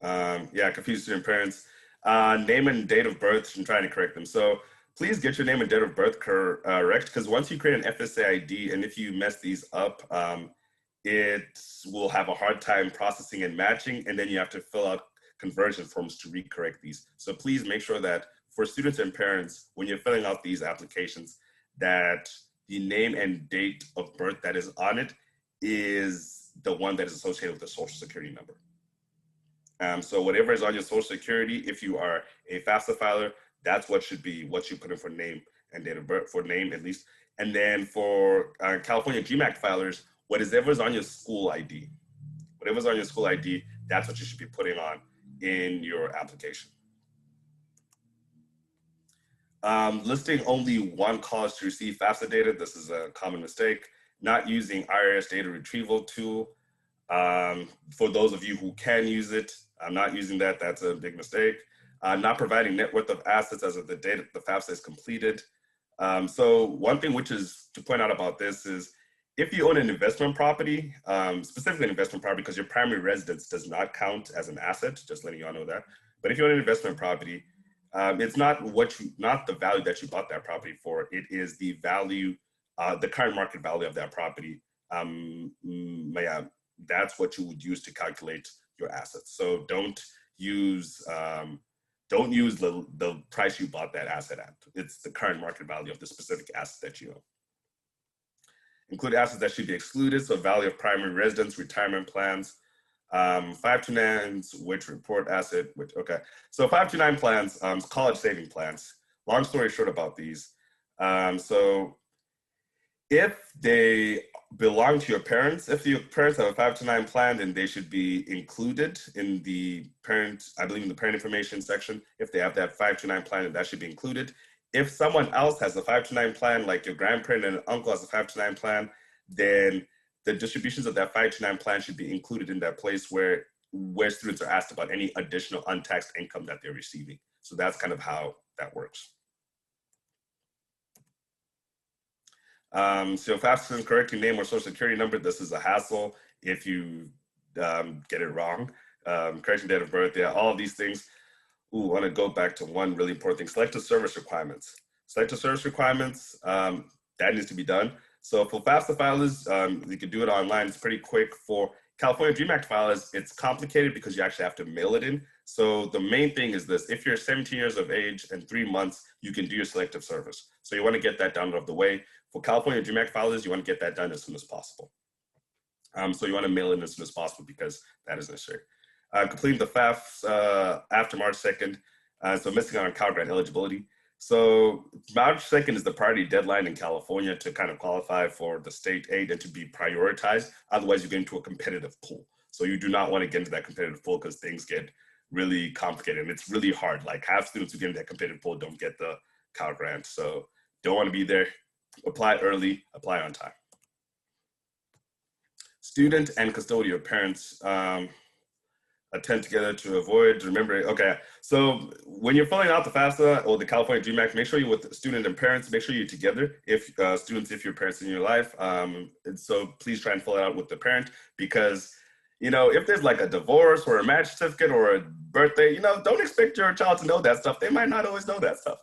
Speaker 5: Confused student parents. Name and date of birth, I'm trying to correct them. So please get your name and date of birth correct, because once you create an FSA ID, and if you mess these up, it will have a hard time processing and matching, and then you have to fill out conversion forms to recorrect these. So please make sure that for students and parents, when you're filling out these applications, that the name and date of birth that is on it is the one that is associated with the Social Security number. So whatever is on your Social Security, if you are a FAFSA filer, that's what should be what you put in for name and date of birth, for name at least. And then for California GMAC filers, whatever's on your school ID, whatever's on your school ID, that's what you should be putting on in your application. Listing only one college to receive FAFSA data. This is a common mistake. Not using IRS data retrieval tool. For those of you who can use it, not using that, that's a big mistake. Not providing net worth of assets as of the date the FAFSA is completed. So one thing which is to point out about this is, if you own an investment property, specifically an investment property, because your primary residence does not count as an asset, just letting you all know that. But if you own an investment property, it's not the value that you bought that property for. It is the value, the current market value of that property. That's what you would use to calculate your assets. So don't use the price you bought that asset at. It's the current market value of the specific asset that you own. Include assets that should be excluded, so value of primary residence, retirement plans, 529s, which report asset, So 529 plans, college saving plans. Long story short about these. So If they belong to your parents, if your parents have a 529 plan, then they should be included in the parent, I believe in the parent information section. If they have that 529 plan, then that should be included. If someone else has a 529 plan, like your grandparent and an uncle has a 529 plan, then the distributions of that 529 plan should be included in that place where students are asked about any additional untaxed income that they're receiving. So that's kind of how that works. So if FAFSA is correct, your name or social security number, this is a hassle if you get it wrong. Correction date of birth, yeah, all of these things. Ooh, I want to go back to one really important thing, selective service requirements. Selective service requirements, that needs to be done. So for FAFSA filers, you can do it online, it's pretty quick. For California DREAM Act filers, it's complicated because you actually have to mail it in. So the main thing is this: if you're 17 years of age and 3 months, you can do your selective service. So you want to get that done out of the way. For California DREAM Act filers, you want to get that done as soon as possible. So you want to mail it as soon as possible because that is necessary. Completing the FAFSA after March 2nd. So missing out on Cal Grant eligibility. So March 2nd is the priority deadline in California to kind of qualify for the state aid and to be prioritized. Otherwise, you get into a competitive pool. So you do not want to get into that competitive pool because things get really complicated and it's really hard. Like half students who get into that competitive pool don't get the Cal Grant. So don't want to be there. Apply early, apply on time. Student and custodial parents attend together to avoid, remember, okay. So when you're filling out the FAFSA or the California DREAM Act, make sure you're with student and parents, make sure you're together. If students, if your parents in your life, and so please try and fill it out with the parent because, you know, if there's like a divorce or a marriage certificate or a birthday, you know, don't expect your child to know that stuff. They might not always know that stuff.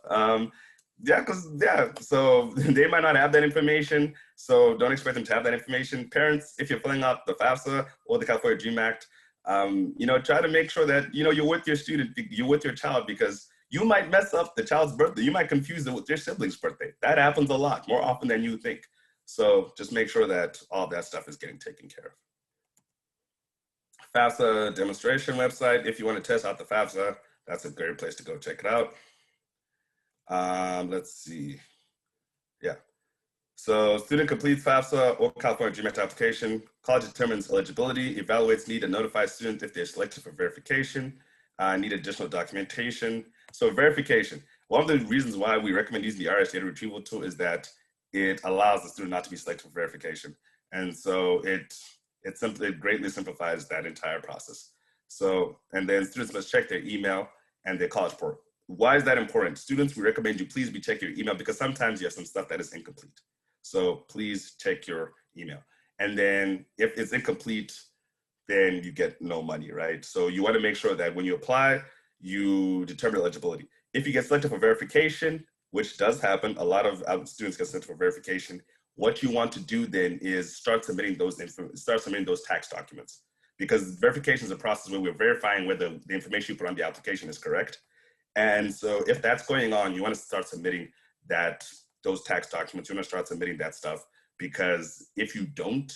Speaker 5: So they might not have that information. So don't expect them to have that information. Parents, if you're filling out the FAFSA or the California DREAM Act, you know, try to make sure that, you know, you're with your student, you're with your child, because you might mess up the child's birthday. You might confuse it with your sibling's birthday. That happens a lot, more often than you think. So just make sure that all that stuff is getting taken care of. FAFSA demonstration website. If you want to test out the FAFSA, that's a great place to go check it out. Let's see. Yeah. So student completes FAFSA or California DREAM Act application. College determines eligibility, evaluates need, and notifies students if they're selected for verification, need additional documentation. So verification. One of the reasons why we recommend using the RS data retrieval tool is that it allows the student not to be selected for verification. And so it greatly simplifies that entire process. So, and then students must check their email and their college portal. Why is that important? Students, we recommend you please be checking your email because sometimes you have some stuff that is incomplete. So please check your email. And then if it's incomplete, then you get no money, right? So you want to make sure that when you apply, you determine eligibility. If you get selected for verification, which does happen, a lot of students get selected for verification, what you want to do then is start submitting those tax documents, because verification is a process where we're verifying whether the information you put on the application is correct. And so if that's going on, you want to start submitting those tax documents. You want to start submitting that stuff, because if you don't,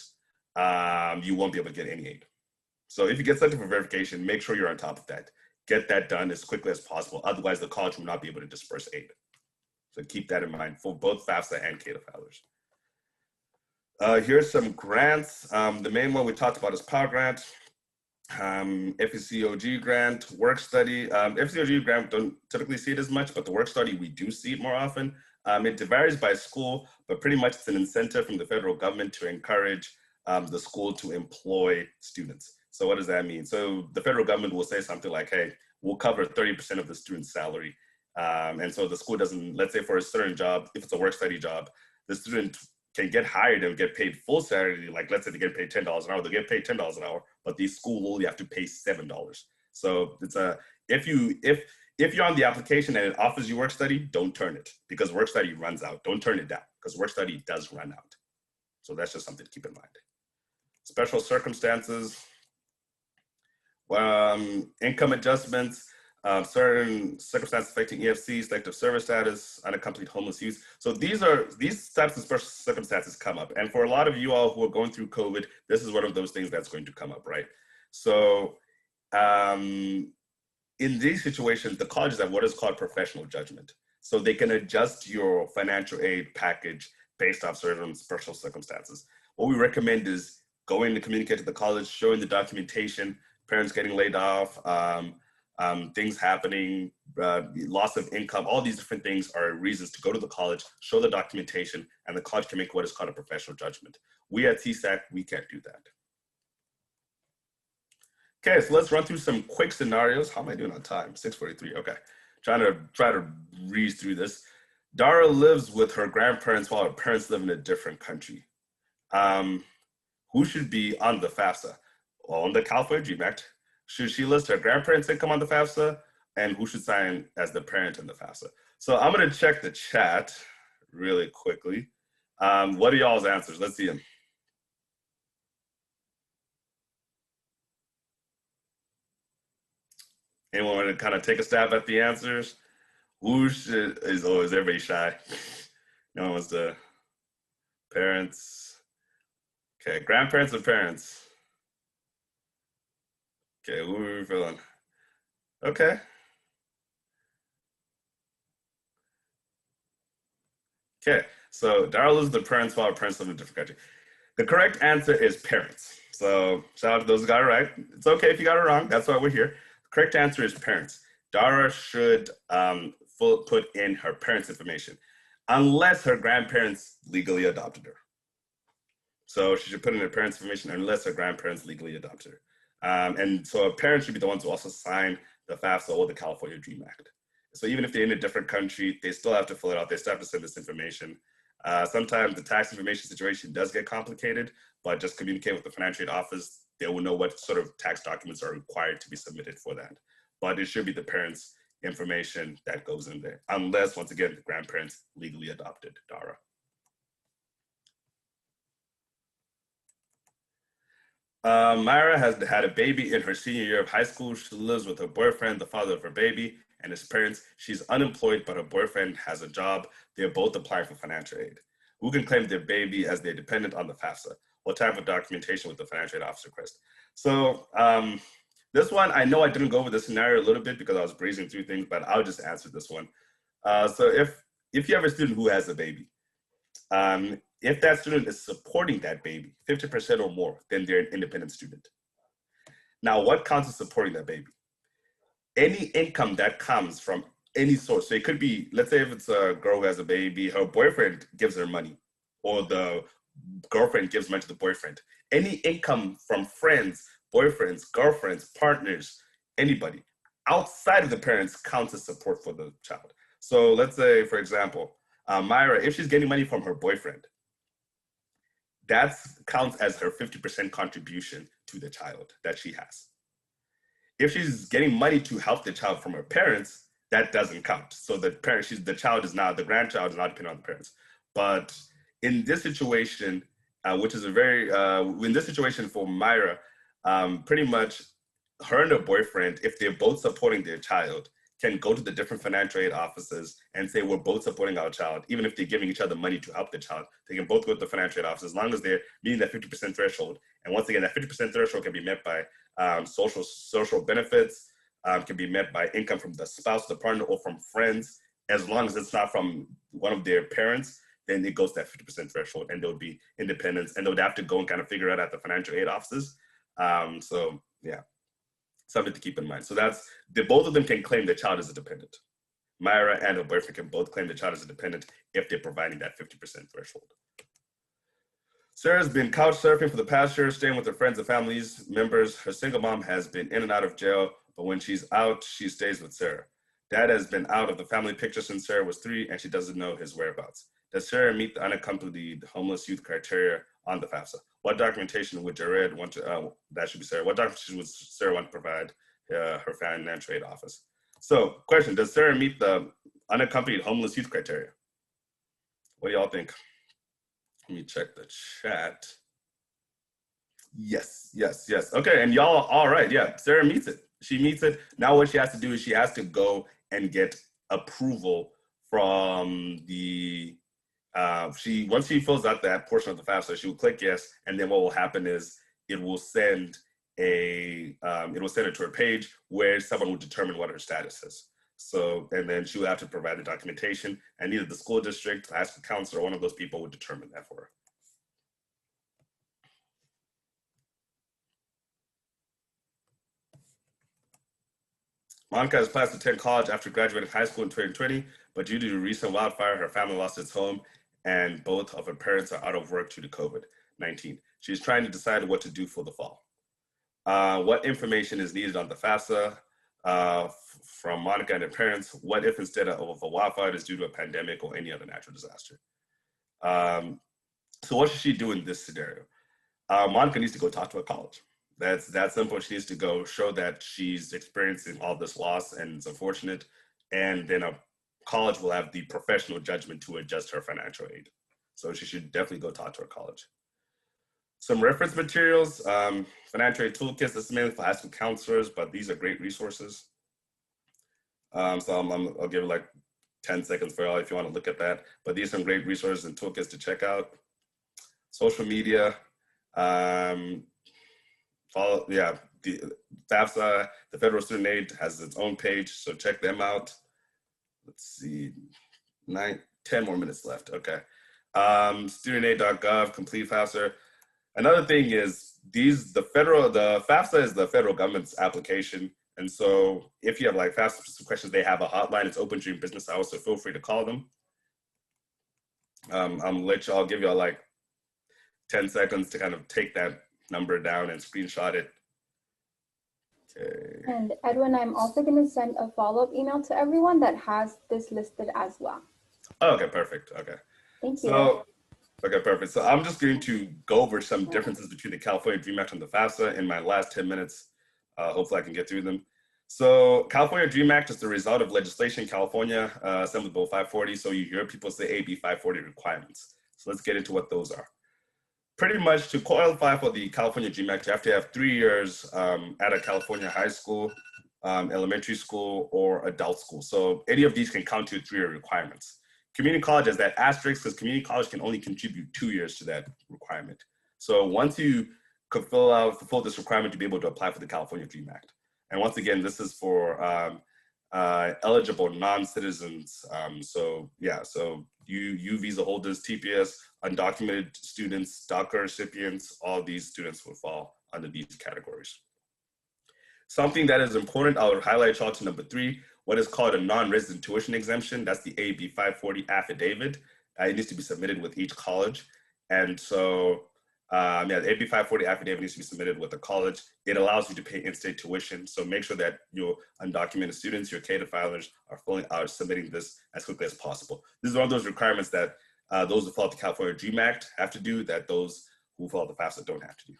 Speaker 5: you won't be able to get any aid. So if you get selected for verification, make sure you're on top of that. Get that done as quickly as possible. Otherwise, the college will not be able to disperse aid. So keep that in mind for both FAFSA and CADA filers. Here's some grants. The main one we talked about is Power Grant. FACOG grant, work study. FACOG grant, don't typically see it as much, but the work study, we do see it more often. It varies by school, but pretty much it's an incentive from the federal government to encourage the school to employ students. So what does that mean? So the federal government will say something like, hey, we'll cover 30% of the student's salary. And so the school doesn't, let's say for a certain job, if it's a work study job, the student can get hired and get paid full salary. Like let's say they get paid $10 an hour, they get paid $10 an hour, but the school will only have to pay $7. So it's if you're on the application and it offers you work study, don't turn it, because work study runs out. Don't turn it down, because work study does run out. So that's just something to keep in mind. Special circumstances, income adjustments, certain circumstances affecting EFC, selective service status, unaccompanied homeless youth. So these types of special circumstances come up. And for a lot of you all who are going through COVID, this is one of those things that's going to come up, right? So in these situations, the colleges have what is called professional judgment. So they can adjust your financial aid package based off certain personal circumstances. What we recommend is going to communicate to the college, showing the documentation, parents getting laid off, things happening, loss of income, all these different things are reasons to go to the college, show the documentation, and the college can make what is called a professional judgment. We at TSAC, we can't do that. Okay, so let's run through some quick scenarios. How am I doing on time? 6:43, okay. Try to breeze through this. Dara lives with her grandparents while her parents live in a different country. Who should be on the FAFSA? On the California Dream Act. Should she list her grandparents' income on the FAFSA? And who should sign as the parent in the FAFSA? So I'm gonna check the chat really quickly. What are y'all's answers? Let's see them. Anyone want to kind of take a stab at the answers? Who should, is everybody shy? No one wants to, parents. Okay, grandparents or parents? Okay, who are we feeling? Okay. Okay, so Darryl is the parents while our parents live in a different country. The correct answer is parents. So shout out to those who got it right. It's okay if you got it wrong, that's why we're here. The correct answer is parents. Dara should put in her parents' information, unless her grandparents legally adopted her. So she should put in her parents' information unless her grandparents legally adopted her. And so parents should be the ones who also sign the FAFSA or the California Dream Act. So even if they're in a different country, they still have to fill it out. They still have to send this information. Sometimes the tax information situation does get complicated, but just communicate with the financial aid office. They will know what sort of tax documents are required to be submitted for that. But it should be the parents' information that goes in there, unless, once again, the grandparents legally adopted Dara. Myra has had a baby in her senior year of high school. She lives with her boyfriend, the father of her baby, and his parents. She's unemployed, but her boyfriend has a job. They're both applying for financial aid. Who can claim their baby as they're dependent on the FAFSA? What type of documentation would the financial aid officer request? So this one, I know I didn't go over the scenario a little bit because I was breezing through things, but I'll just answer this one. So if you have a student who has a baby, if that student is supporting that baby, 50% or more, then they're an independent student. Now, what counts as supporting that baby? Any income that comes from any source. So it could be, let's say if it's a girl who has a baby, her boyfriend gives her money, or the girlfriend gives money to the boyfriend. Any income from friends, boyfriends, girlfriends, partners, anybody outside of the parents counts as support for the child. So let's say, for example, Myra, if she's getting money from her boyfriend, that counts as her 50% contribution to the child that she has. If she's getting money to help the child from her parents, that doesn't count. So the grandchild is not dependent on the parents. But in this situation, which is in this situation for Myra, pretty much her and her boyfriend, if they're both supporting their child, can go to the different financial aid offices and say, we're both supporting our child. Even if they're giving each other money to help the child, they can both go to the financial aid office as long as they're meeting that 50% threshold. And once again, that 50% threshold can be met by social benefits, can be met by income from the spouse, the partner, or from friends. As long as it's not from one of their parents, then it goes to that 50% threshold and there'll be independence, and they would have to go and kind of figure it out at the financial aid offices. So yeah, something to keep in mind. So both of them can claim the child as a dependent. Myra and her boyfriend can both claim the child as a dependent if they're providing that 50% threshold. Sarah's been couch surfing for the past year, staying with her friends and families members. Her single mom has been in and out of jail, but when she's out, she stays with Sarah. Dad has been out of the family picture since Sarah was 3, and she doesn't know his whereabouts. Does Sarah meet the unaccompanied homeless youth criteria on the FAFSA? What documentation would Jared want to, that should be Sarah, what documentation would Sarah want to provide her financial aid office? So question, does Sarah meet the unaccompanied homeless youth criteria? What do y'all think? Let me check the chat. Yes. Okay, and y'all, all right, yeah, Sarah meets it. She meets it. Now what she has to do is she has to go and get approval from the, once she fills out that portion of the FAFSA, she will click yes, and then what will happen is it will send it to her page where someone will determine what her status is. So, and then she would have to provide the documentation, and either the school district, high school counselor, or one of those people would determine that for her. Monica has plans to attend college after graduating high school in 2020, but due to the recent wildfire, her family lost its home, and both of her parents are out of work due to COVID-19. She's trying to decide what to do for the fall. What information is needed on the FAFSA from Monica and her parents? What if instead of a wildfire is due to a pandemic or any other natural disaster? So what should she do in this scenario? Monica needs to go talk to a college. That's that simple. She needs to go show that she's experiencing all this loss and it's unfortunate. And then a college will have the professional judgment to adjust her financial aid. So she should definitely go talk to her college. Some reference materials, financial aid toolkits. This is mainly for high school counselors, but these are great resources. So I'll give it like 10 seconds for y'all if you want to look at that. But these are some great resources and toolkits to check out. Social media. The FAFSA, the Federal Student Aid, has its own page, so check them out. Let's see, 10 more minutes left. Okay, studentaid.gov, complete FAFSA. Another thing is the FAFSA is the federal government's application, and so if you have like FAFSA questions, they have a hotline. It's open during business hours, so feel free to call them. I'll give y'all like 10 seconds to kind of take that number down and screenshot it. Okay.
Speaker 1: And Edwin, I'm also going to send a follow-up email to everyone that has this listed as well.
Speaker 5: Oh, okay, perfect. Okay.
Speaker 1: Thank you.
Speaker 5: Okay, perfect. So I'm just going to go over some differences between the California DREAM Act and the FAFSA in my last 10 minutes. Hopefully I can get through them. So California DREAM Act is the result of legislation in California, Assembly Bill 540. So you hear people say AB 540 requirements. So let's get into what those are. Pretty much to qualify for the California DREAM Act, you have to have 3 years at a California high school, elementary school, or adult school. So any of these can count to 3-year requirements. Community college has that asterisk because community college can only contribute 2 years to that requirement. So once you could fulfill this requirement to be able to apply for the California DREAM Act. And once again, this is for eligible non-citizens. So U visa holders, TPS, undocumented students, DACA recipients, all these students will fall under these categories. Something that is important, I'll highlight y'all to number 3, what is called a non-resident tuition exemption. That's the AB 540 affidavit. It needs to be submitted with each college. And so, the AB 540 affidavit needs to be submitted with the college. It allows you to pay in-state tuition. So make sure that your undocumented students, your CADA filers are submitting this as quickly as possible. This is one of those requirements that those who follow the California DREAM Act have to do that those who follow the FAFSA don't have to do.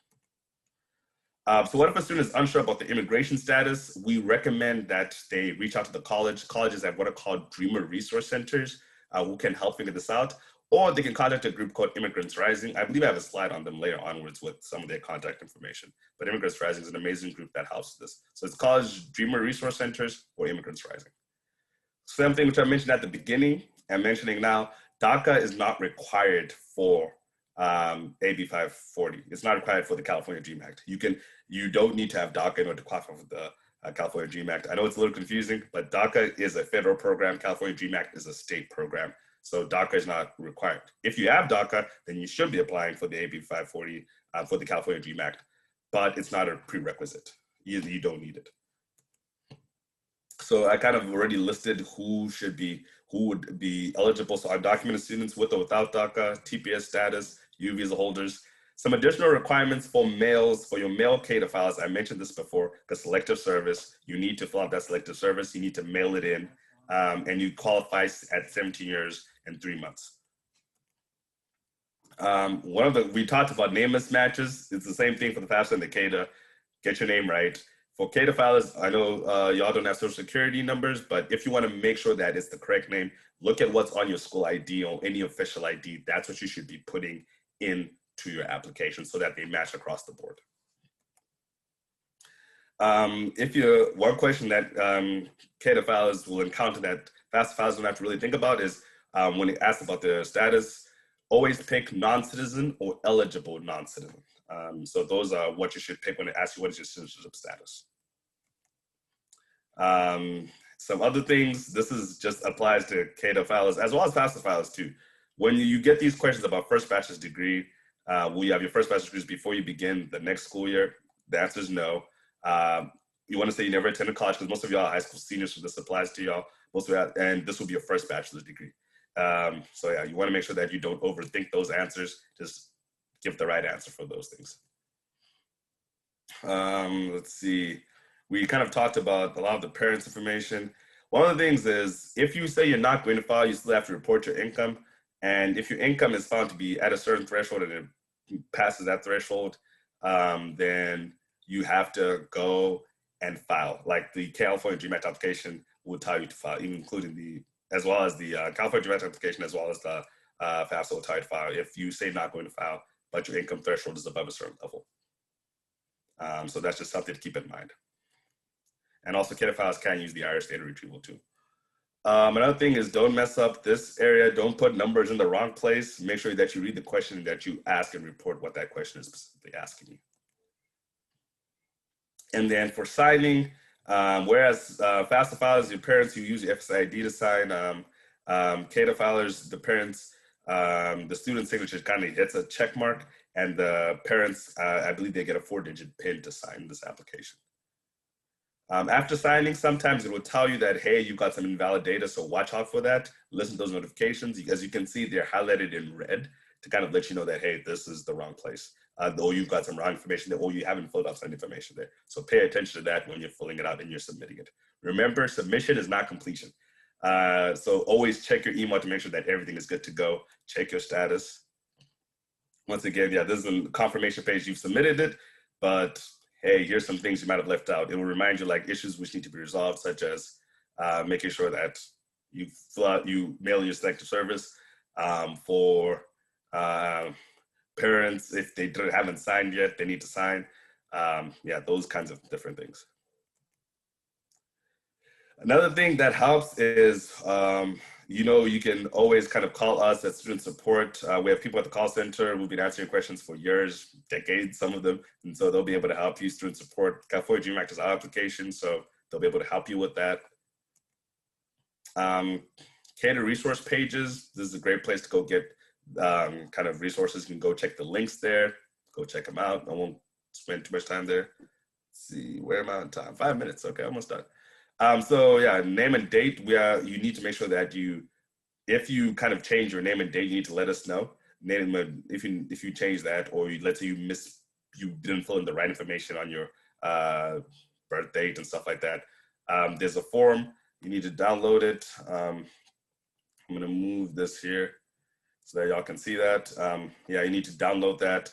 Speaker 5: So what if a student is unsure about the immigration status? We recommend that they reach out to the college. Colleges have what are called Dreamer Resource Centers who can help figure this out. Or they can contact a group called Immigrants Rising. I believe I have a slide on them later onwards with some of their contact information. But Immigrants Rising is an amazing group that helps with this. So it's College Dreamer Resource Centers or Immigrants Rising. Same thing which I mentioned at the beginning and mentioning now, DACA is not required for AB 540. It's not required for the California DREAM Act. You don't need to have DACA in order to qualify for the California DREAM Act. I know it's a little confusing, but DACA is a federal program. California DREAM Act is a state program. So DACA is not required. If you have DACA, then you should be applying for the AB 540 for the California DREAM Act, but it's not a prerequisite. You don't need it. So I kind of already listed who would be eligible. So undocumented students with or without DACA, TPS status, U visa holders. Some additional requirements for males, for your male CADA files. I mentioned this before, the selective service. You need to fill out that selective service. You need to mail it in, and you qualify at 17 years and 3 months. We talked about name mismatches. It's the same thing for the FAFSA and the CADA. Get your name right. For CADA filers, I know y'all don't have social security numbers, but if you want to make sure that it's the correct name, look at what's on your school ID or any official ID. That's what you should be putting into your application so that they match across the board. One question that CADA filers will encounter that FAFSA filers don't have to really think about is when they ask about their status, always pick non-citizen or eligible non-citizen. So those are what you should pick when they ask you what is your citizenship status. some other things, this is just applies to CADA filers as well as FAFSA filers too. When you get these questions about first bachelor's degree, will you have your first bachelor's degrees before you begin the next school year? The answer is no. You want to say you never attended college because most of y'all are high school seniors, so this applies to y'all. Most of that, and this will be your first bachelor's degree. So yeah, you want to make sure that you don't overthink those answers. Just give the right answer for those things. Let's see. We kind of talked about a lot of the parents' information. One of the things is if you say you're not going to file, you still have to report your income. And if your income is found to be at a certain threshold and it passes that threshold, then you have to go and file. Like the California Dream Act application will tell you to file, including as well as the California Dream Act application, as well as the FAFSA will tell you to file if you say not going to file, but your income threshold is above a certain level. So that's just something to keep in mind. And also CADA files can use the IRS data retrieval too. Another thing is don't mess up this area. Don't put numbers in the wrong place. Make sure that you read the question that you ask and report what that question is specifically asking you. And then for signing, whereas FAFSA filers, your parents who use your FSA ID to sign, CADA filers, the parents, the student signature kind of hits a check mark, and the parents, I believe they get a 4-digit PIN to sign this application. After signing, sometimes it will tell you that, hey, you got some invalid data, so watch out for that. Listen to those notifications. As you can see, they're highlighted in red to kind of let you know that, hey, this is the wrong place. Or you've got some wrong information there, or you haven't filled out some information there. So pay attention to that when you're filling it out and you're submitting it. Remember, submission is not completion. So always check your email to make sure that everything is good to go. Check your status. Once again, yeah, this is a confirmation page. You've submitted it, but hey, here's some things you might have left out. It will remind you like issues which need to be resolved, such as making sure that you mail your selective service for parents. If they haven't signed yet, they need to sign. Yeah, those kinds of different things. Another thing that helps is, you can always kind of call us at student support. We have people at the call center who've been answering questions for years, decades, some of them. And so they'll be able to help you. Student support, California Dream Act is our application, so they'll be able to help you with that. CADA resource pages, this is a great place to go get kind of resources. You can go check the links there, go check them out. I won't spend too much time there. Let's see, where am I on time? 5 minutes, okay, almost done. So yeah, name and date, you need to make sure that if you kind of change your name and date, you need to let us know. If you change that, or let's say you didn't fill in the right information on your birth date and stuff like that. There's a form, you need to download it. I'm gonna move this here so that y'all can see that. Yeah, you need to download that,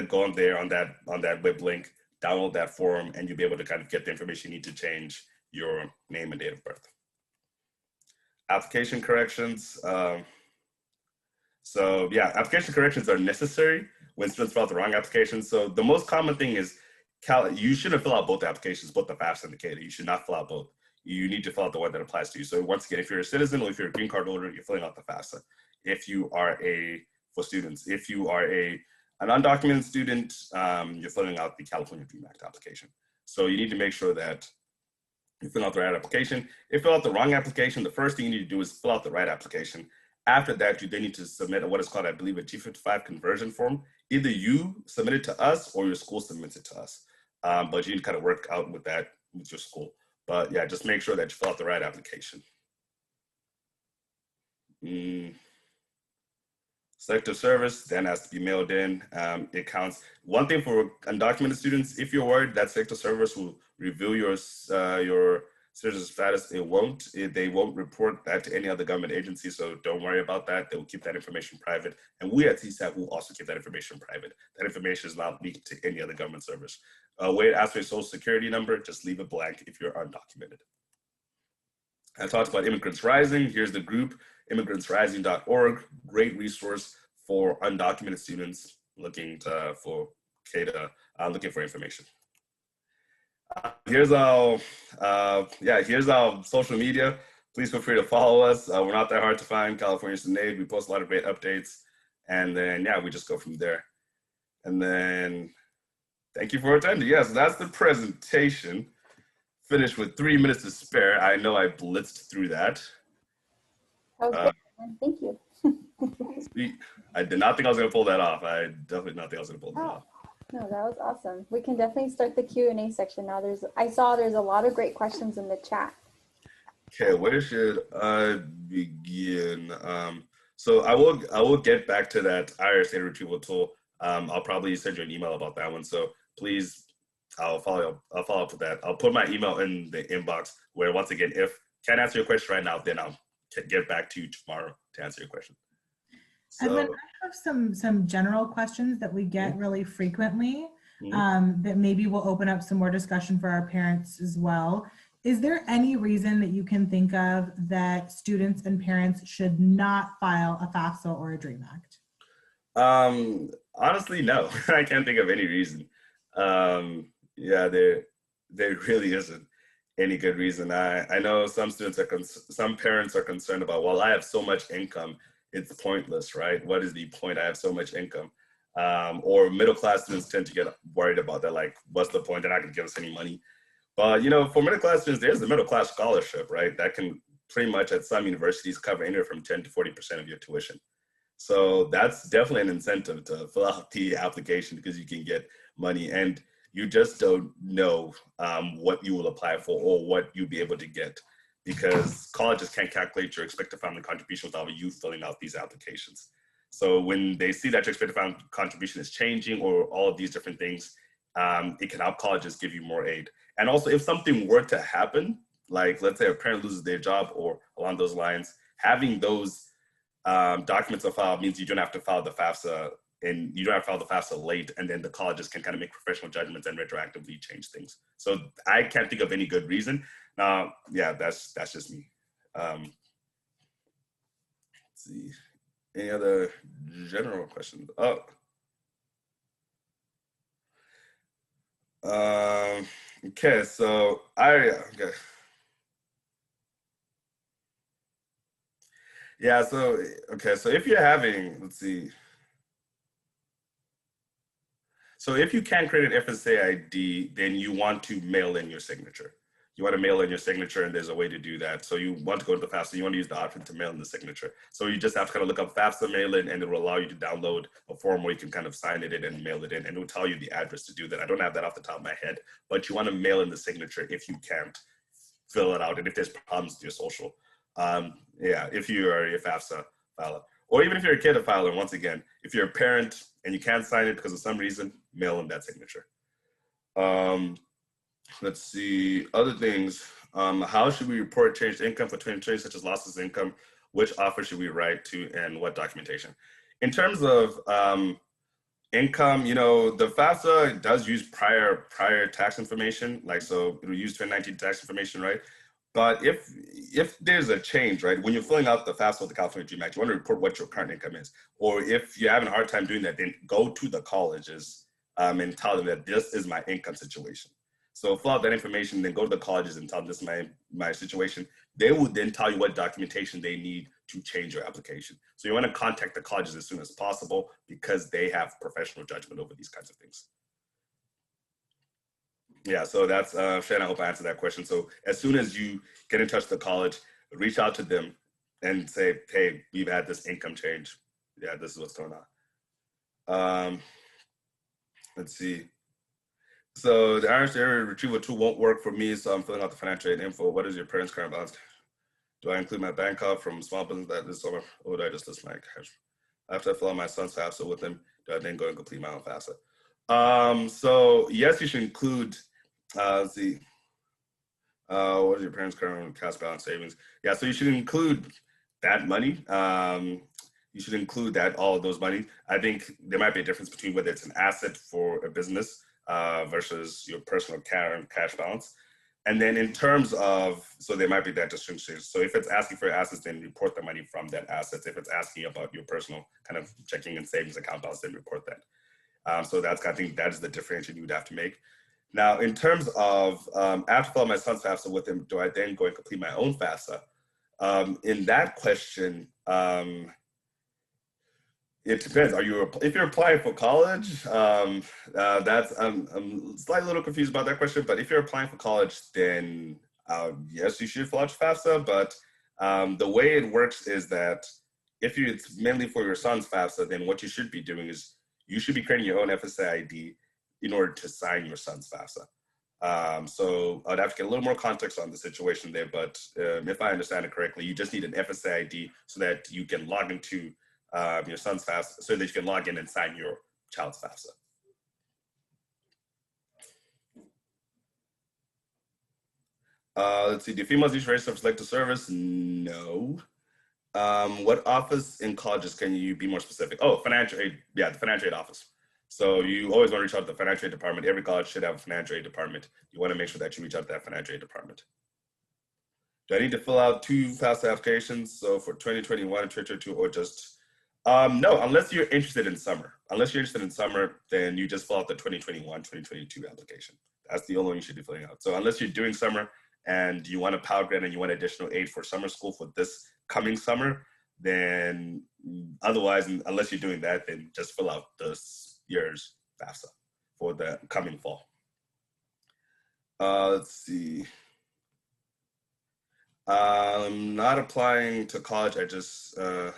Speaker 5: go on there on that web link, download that form, and you'll be able to kind of get the information you need to change your name and date of birth. Application corrections. So yeah, application corrections are necessary when students fill out the wrong application. So the most common thing is you shouldn't fill out both applications, both the FAFSA and the CADA. You should not fill out both. You need to fill out the one that applies to you. So once again, if you're a citizen or if you're a green card holder, you're filling out the FAFSA. If you are for students, if you are an undocumented student, you're filling out the California Dream Act application. So you need to make sure that you fill out the right application. If you fill out the wrong application, the first thing you need to do is fill out the right application. After that, you then need to submit what is called, I believe, a G55 conversion form. Either you submit it to us or your school submits it to us. But you need to kind of work out with that with your school. But yeah, just make sure that you fill out the right application. Selective service then has to be mailed in. It counts. One thing for undocumented students, if you're worried that selective service will reveal your citizen status, they won't report that to any other government agency, so don't worry about that. They will keep that information private. And we at CSAT will also keep that information private. That information is not leaked to any other government service. Where it asks for your social security number, just leave it blank if you're undocumented. I talked about Immigrants Rising. Here's the group, immigrantsrising.org, great resource for undocumented students looking for CADA, looking for information. Here's our social media. Please feel free to follow us. We're not that hard to find, California Student Aid. We post a lot of great updates. And then, yeah, we just go from there. And then, thank you for attending. Yes, that's the presentation finished with 3 minutes to spare. I know I blitzed through that.
Speaker 1: That was good. Thank you.
Speaker 5: Sweet. I did not think I was going to pull that off. I definitely not think I was going to pull that off.
Speaker 1: No, that was awesome. We can definitely start the Q&A section now. I saw there's a lot of great questions in the chat.
Speaker 5: Okay, where should I begin? So I will get back to that IRS data retrieval tool. I'll probably send you an email about that one. So please, I'll follow up with that. I'll put my email in the inbox where, once again, if I can't answer your question right now, then I'll get back to you tomorrow to answer your question. So,
Speaker 2: Edwin, I have some general questions that we get really frequently that maybe will open up some more discussion for our parents as well. Is there any reason that you can think of that students and parents should not file a FAFSA or a DREAM Act?
Speaker 5: Honestly, no. I can't think of any reason. Yeah, there really isn't any good reason. I know some parents are concerned about, well, I have so much income, it's pointless, right? What is the point? I have so much income. Or middle-class students tend to get worried about that, like, what's the point? They're not gonna give us any money. But, you know, for middle-class students, there's the middle-class scholarship, right? That can pretty much, at some universities, cover anywhere from 10 to 40% of your tuition. So that's definitely an incentive to fill out the application, because you can get money, and you just don't know what you will apply for or what you'll be able to get, because colleges can't calculate your expected family contribution without you filling out these applications. So when they see that your expected family contribution is changing, or all of these different things, it can help colleges give you more aid. And also, if something were to happen, like let's say a parent loses their job or along those lines, having those documents on file means you don't have to file the FAFSA, and you don't have to file the FAFSA late, and then the colleges can kind of make professional judgments and retroactively change things. So I can't think of any good reason. Now, yeah, that's just me. Let's see, any other general questions? Oh. Okay, so okay. Yeah, so, okay, so if you're having, let's see. So if you can't create an FSA ID, then you want to mail in your signature. You want to mail in your signature, and there's a way to do that. So you want to go to the FAFSA, you want to use the option to mail in the signature. So you just have to kind of look up FAFSA mail in, and it will allow you to download a form where you can kind of sign it in and mail it in, and it will tell you the address to do that. I don't have that off the top of my head, but you want to mail in the signature if you can't fill it out, and if there's problems with your social. Yeah, if you are a FAFSA filer, or even if you're a kid filer, once again, if you're a parent and you can't sign it because of some reason, mail in that signature. Let's see, other things. How should we report changed income for 2020, such as losses income? Which offer should we write to, and what documentation? In terms of income, you know, the FAFSA does use prior tax information, like, so it'll use 2019 tax information, right? But if there's a change, right, when you're filling out the FAFSA with the California DREAM Act, you want to report what your current income is. Or if you're having a hard time doing that, then go to the colleges and tell them that this is my income situation. So fill out that information, then go to the colleges and tell them this is my situation. They will then tell you what documentation they need to change your application. So you want to contact the colleges as soon as possible, because they have professional judgment over these kinds of things. Yeah, so that's, Shannon, I hope I answered that question. So as soon as you get in touch with the college, reach out to them and say, hey, we've had this income change. Yeah, this is what's going on. Let's see. So the IRS area retrieval tool won't work for me, so I'm filling out the financial aid info. What is your parents' current balance? Do I include my bank card from small business that this summer, or do I just list my cash? After I fill out my son's FAFSA with him, do I then go and complete my own FAFSA? So yes, you should include, let's see, what is your parents' current cash balance savings? Yeah, so you should include that money. You should include that, all of those money. I think there might be a difference between whether it's an asset for a business versus your personal cash balance. And then in terms of, so there might be that distinction. So if it's asking for assets, then report the money from that assets. If it's asking about your personal kind of checking and savings account balance, then report that. So that's, I think that is the differentiation you would have to make. Now, in terms of after filing my son's FAFSA with him, do I then go and complete my own FAFSA? In that question, It depends. If you're applying for college, I'm slightly a little confused about that question, but if you're applying for college, then yes, you should fill out your FAFSA, but the way it works is that if it's mainly for your son's FAFSA, then what you should be doing is you should be creating your own FSA ID in order to sign your son's FAFSA. So I'd have to get a little more context on the situation there, but if I understand it correctly, you just need an FSA ID so that you can log into your son's FAFSA, so that you can log in and sign your child's FAFSA. Let's see, do females need to register for selective service? No. What office in colleges can you be more specific? Oh, financial aid. Yeah, the financial aid office. So you always want to reach out to the financial aid department. Every college should have a financial aid department. You want to make sure that you reach out to that financial aid department. Do I need to fill out 2 FAFSA applications? So for 2021 and 2022, or just, no, unless you're interested in summer. Unless you're interested in summer, then you just fill out the 2021, 2022 application. That's the only one you should be filling out. So unless you're doing summer and you want a Pell Grant and you want additional aid for summer school for this coming summer, then otherwise, unless you're doing that, then just fill out this year's FAFSA for the coming fall. Let's see. I'm not applying to college. I just, oh,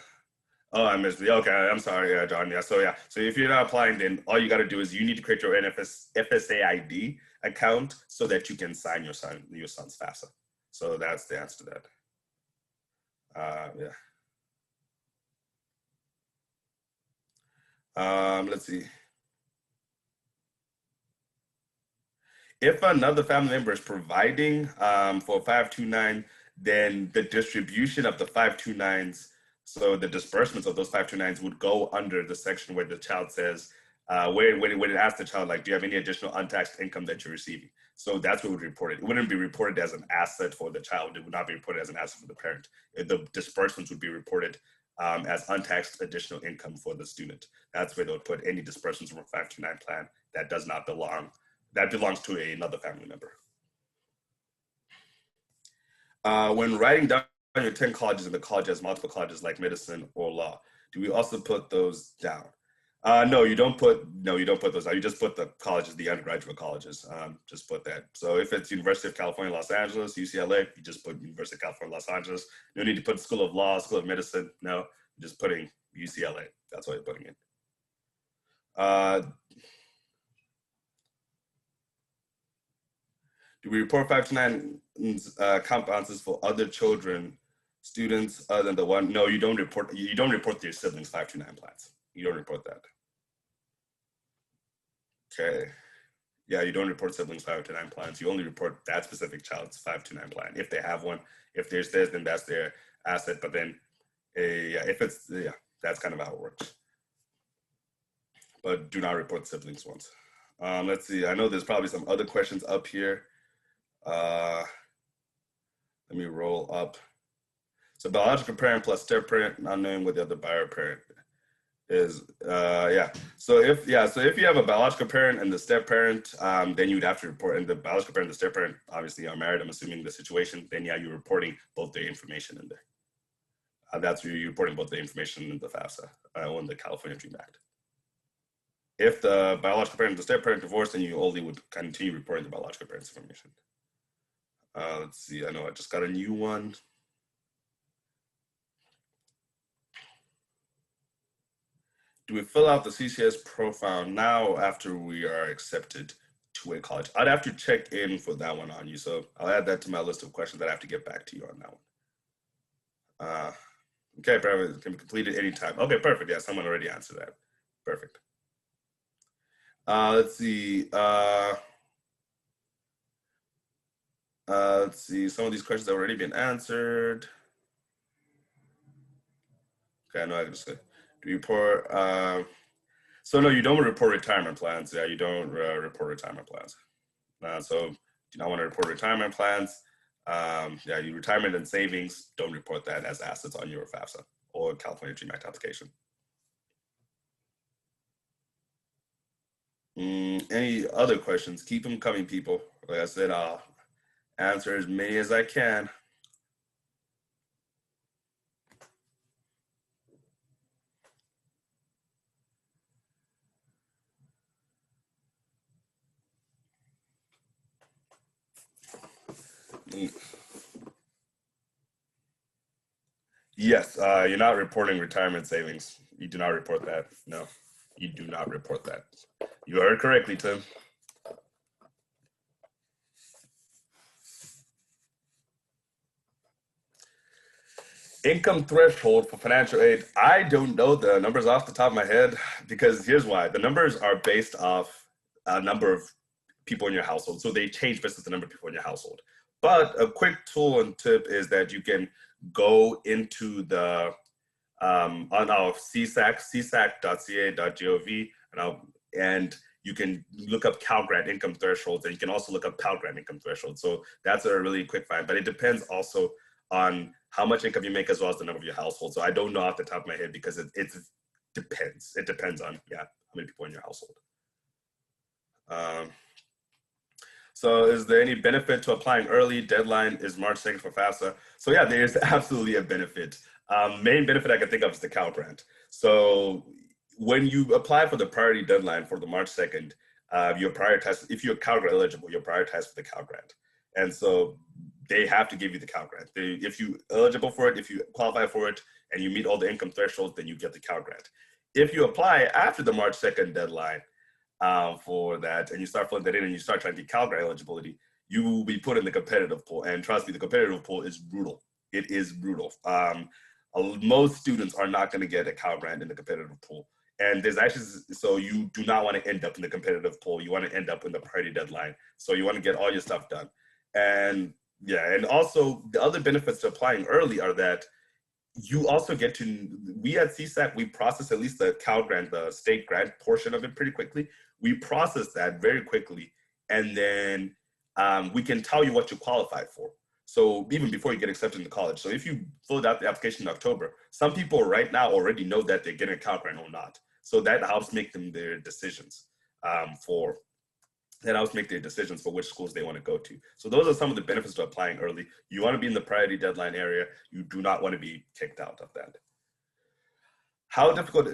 Speaker 5: I missed it. Okay, I'm sorry, John. Yeah, so if you're not applying, then all you got to do is you need to create your FSA ID account so that you can sign your son's FAFSA. So that's the answer to that. Let's see. If another family member is providing for 529, then the distribution of the 529s, so the disbursements of those 529s would go under the section where the child says, when it asks the child, like, do you have any additional untaxed income that you're receiving? So that's what would report it. It wouldn't be reported as an asset for the child. It would not be reported as an asset for the parent. The disbursements would be reported as untaxed additional income for the student. That's where they would put any disbursements from a 529 plan that does not belong, that belongs to another family member. When writing down your 10 colleges and the college has multiple colleges like medicine or law, do we also put those down? No, you don't put those down. You just put the colleges, the undergraduate colleges, just put that. So if it's University of California, Los Angeles, UCLA, you just put University of California, Los Angeles. No need to put School of Law, School of Medicine. No, you're just putting UCLA. That's what you're putting in. Do we report 529 compounds for other children, students other than the one? No, you don't report your siblings' 529 plans. You don't report that. Okay. Yeah, you don't report siblings' 529 plans. You only report that specific child's 529 plan. If they have one, if there's theirs, then that's their asset. But then, if it's, that's kind of how it works. But do not report siblings ones. Let's see. I know there's probably some other questions up here. Let me roll up. So biological parent plus step parent, not knowing what the other bio parent is. So if you have a biological parent and the step parent, then you'd have to report. And the biological parent and the step parent obviously are married, I'm assuming the situation. Then you're reporting both their information in there. That's where you're reporting both the information in the FAFSA on the California Dream Act. If the biological parent and the step parent divorced, then you only would continue reporting the biological parent's information. Let's see. I know I just got a new one. Do we fill out the CCS profile now after we are accepted to a college? I'd have to check in for that one on you. So I'll add that to my list of questions that I have to get back to you on that one. Okay, perfect. Can be completed anytime. Okay, perfect. Yeah, someone already answered that. Perfect. Let's see. Let's see. Some of these questions have already been answered. Okay, I know I can just say. Do you report? So no, you don't report retirement plans. Yeah, you don't report retirement plans. So do you not want to report retirement plans? Your retirement and savings, don't report that as assets on your FAFSA or California Dream Act application. Any other questions? Keep them coming, people. Like I said, I'll answer as many as I can. Yes, you're not reporting retirement savings. You do not report that. No, you do not report that. You heard correctly, Tim. Income threshold for financial aid. I don't know the numbers off the top of my head because here's why. The numbers are based off a number of people in your household. So they change based on the number of people in your household. But a quick tool and tip is that you can go into the on our CSAC, csac.ca.gov, and you can look up Cal Grant income thresholds, and you can also look up Pell Grant income thresholds. So that's a really quick find, but it depends also on how much income you make as well as the number of your household. So I don't know off the top of my head because it depends. It depends on, yeah, how many people in your household. So is there any benefit to applying early? Deadline is March 2nd for FAFSA. So yeah, there's absolutely a benefit. Main benefit I can think of is the Cal Grant. So when you apply for the priority deadline for the March 2nd, you're prioritized, if you're Cal Grant eligible, you're prioritized for the Cal Grant. And so they have to give you the Cal Grant. If you're eligible for it, if you qualify for it, and you meet all the income thresholds, then you get the Cal Grant. If you apply after the March 2nd deadline, for that, and you start filling that in and you start trying to get Cal Grant eligibility, you will be put in the competitive pool. And trust me, the competitive pool is brutal. It is brutal. Most students are not going to get a Cal Grant in the competitive pool. And there's actually, so you do not want to end up in the competitive pool. You want to end up in the priority deadline. So you want to get all your stuff done. And yeah, and also the other benefits to applying early are that you also get to, we at CSAC, we process at least the Cal Grant, the state grant portion of it pretty quickly. We process that very quickly, and then we can tell you what you qualified for. So even before you get accepted into college. So if you filled out the application in October, some people right now already know that they're getting a Cal Grant or not. So that helps make them their decisions for which schools they want to go to. So those are some of the benefits to applying early. You want to be in the priority deadline area. You do not want to be kicked out of that. How difficult,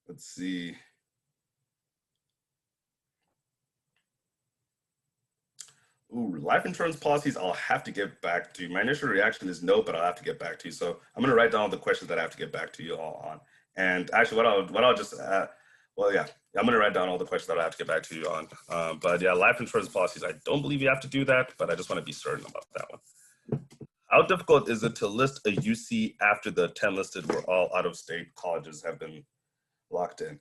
Speaker 5: let's see. Ooh, life insurance policies, I'll have to get back to you. My initial reaction is no, but I'll have to get back to you. So I'm going to write down all the questions that I have to get back to you all on. And actually, what I'll just, well, yeah, I'm going to write down all the questions that I have to get back to you on. But yeah, life insurance policies, I don't believe you have to do that, but I just want to be certain about that one. How difficult is it to list a UC after the 10 listed where all out-of-state colleges have been locked in?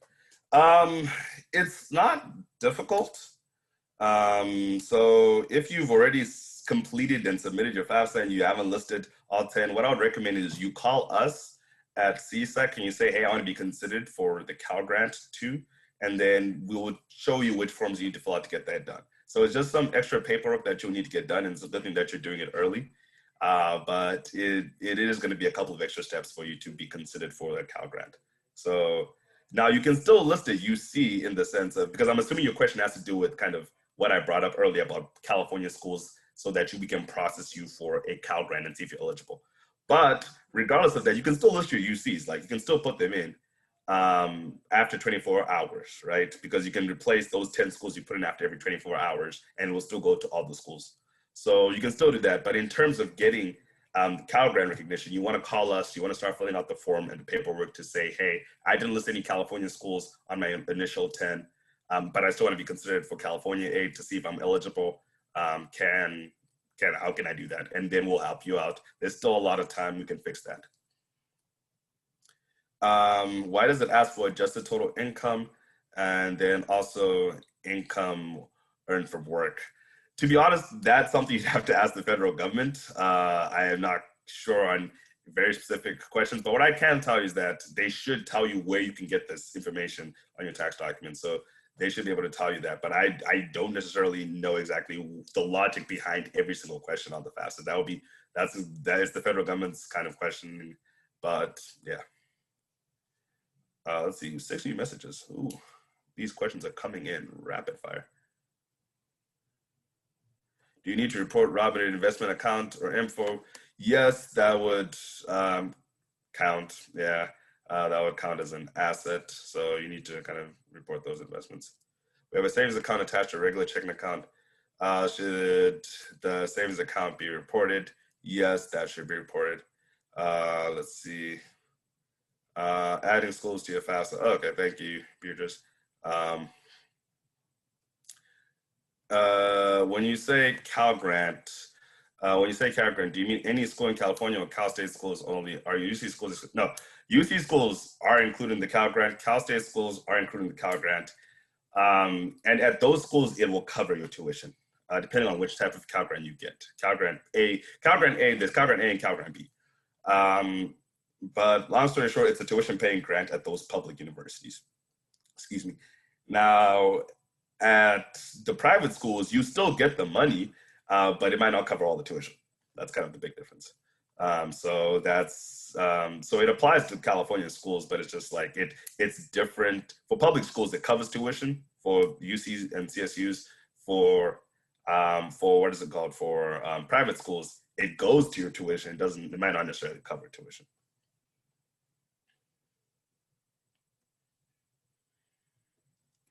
Speaker 5: It's not difficult. So if you've already completed and submitted your FAFSA and you haven't listed all 10, what I would recommend is you call us at CSAC and you say, hey, I want to be considered for the Cal Grant too. And then we will show you which forms you need to fill out to get that done. So it's just some extra paperwork that you'll need to get done, and it's a good thing that you're doing it early. But it is going to be a couple of extra steps for you to be considered for the Cal Grant. So now you can still list a UC in the sense of, because I'm assuming your question has to do with kind of what I brought up earlier about California schools so that we can process you for a Cal Grant and see if you're eligible. But regardless of that, you can still list your UCs, like you can still put them in after 24 hours, right? Because you can replace those 10 schools you put in after every 24 hours and it will still go to all the schools. So you can still do that. But in terms of getting Cal Grant recognition, you want to call us, you want to start filling out the form and the paperwork to say, hey, I didn't list any California schools on my initial 10, but I still want to be considered for California aid to see if I'm eligible. How can I do that? And then we'll help you out. There's still a lot of time, we can fix that. Why does it ask for adjusted total income and then also income earned from work? To be honest, that's something you have to ask the federal government. I am not sure on very specific questions, but what I can tell you is that they should tell you where you can get this information on your tax document. So they should be able to tell you that, but I don't necessarily know exactly the logic behind every single question on the FAFSA. That is the federal government's kind of question, but yeah. Let's see, 60 messages. Ooh, these questions are coming in rapid fire. Do you need to report robbing an investment account or info? Yes, that would count. Yeah, that would count as an asset. So you need to kind of report those investments. We have a savings account attached to a regular checking account. Should the savings account be reported? Yes, that should be reported. Let's see. Adding schools to your FAFSA. Oh, okay, thank you, Beatrice. When you say Cal Grant, do you mean any school in California or Cal State schools only? Are UC schools? No, UC schools are included in the Cal Grant. Cal State schools are included in the Cal Grant. And at those schools, it will cover your tuition, depending on which type of Cal Grant you get. Cal Grant A, there's Cal Grant A and Cal Grant B. But long story short, it's a tuition paying grant at those public universities. Excuse me. Now, at the private schools, you still get the money, but it might not cover all the tuition. That's kind of the big difference. So it applies to California schools, but it's just like it's different. For public schools, it covers tuition. For UCs and CSUs, for what is it called? For private schools, it goes to your tuition. It might not necessarily cover tuition.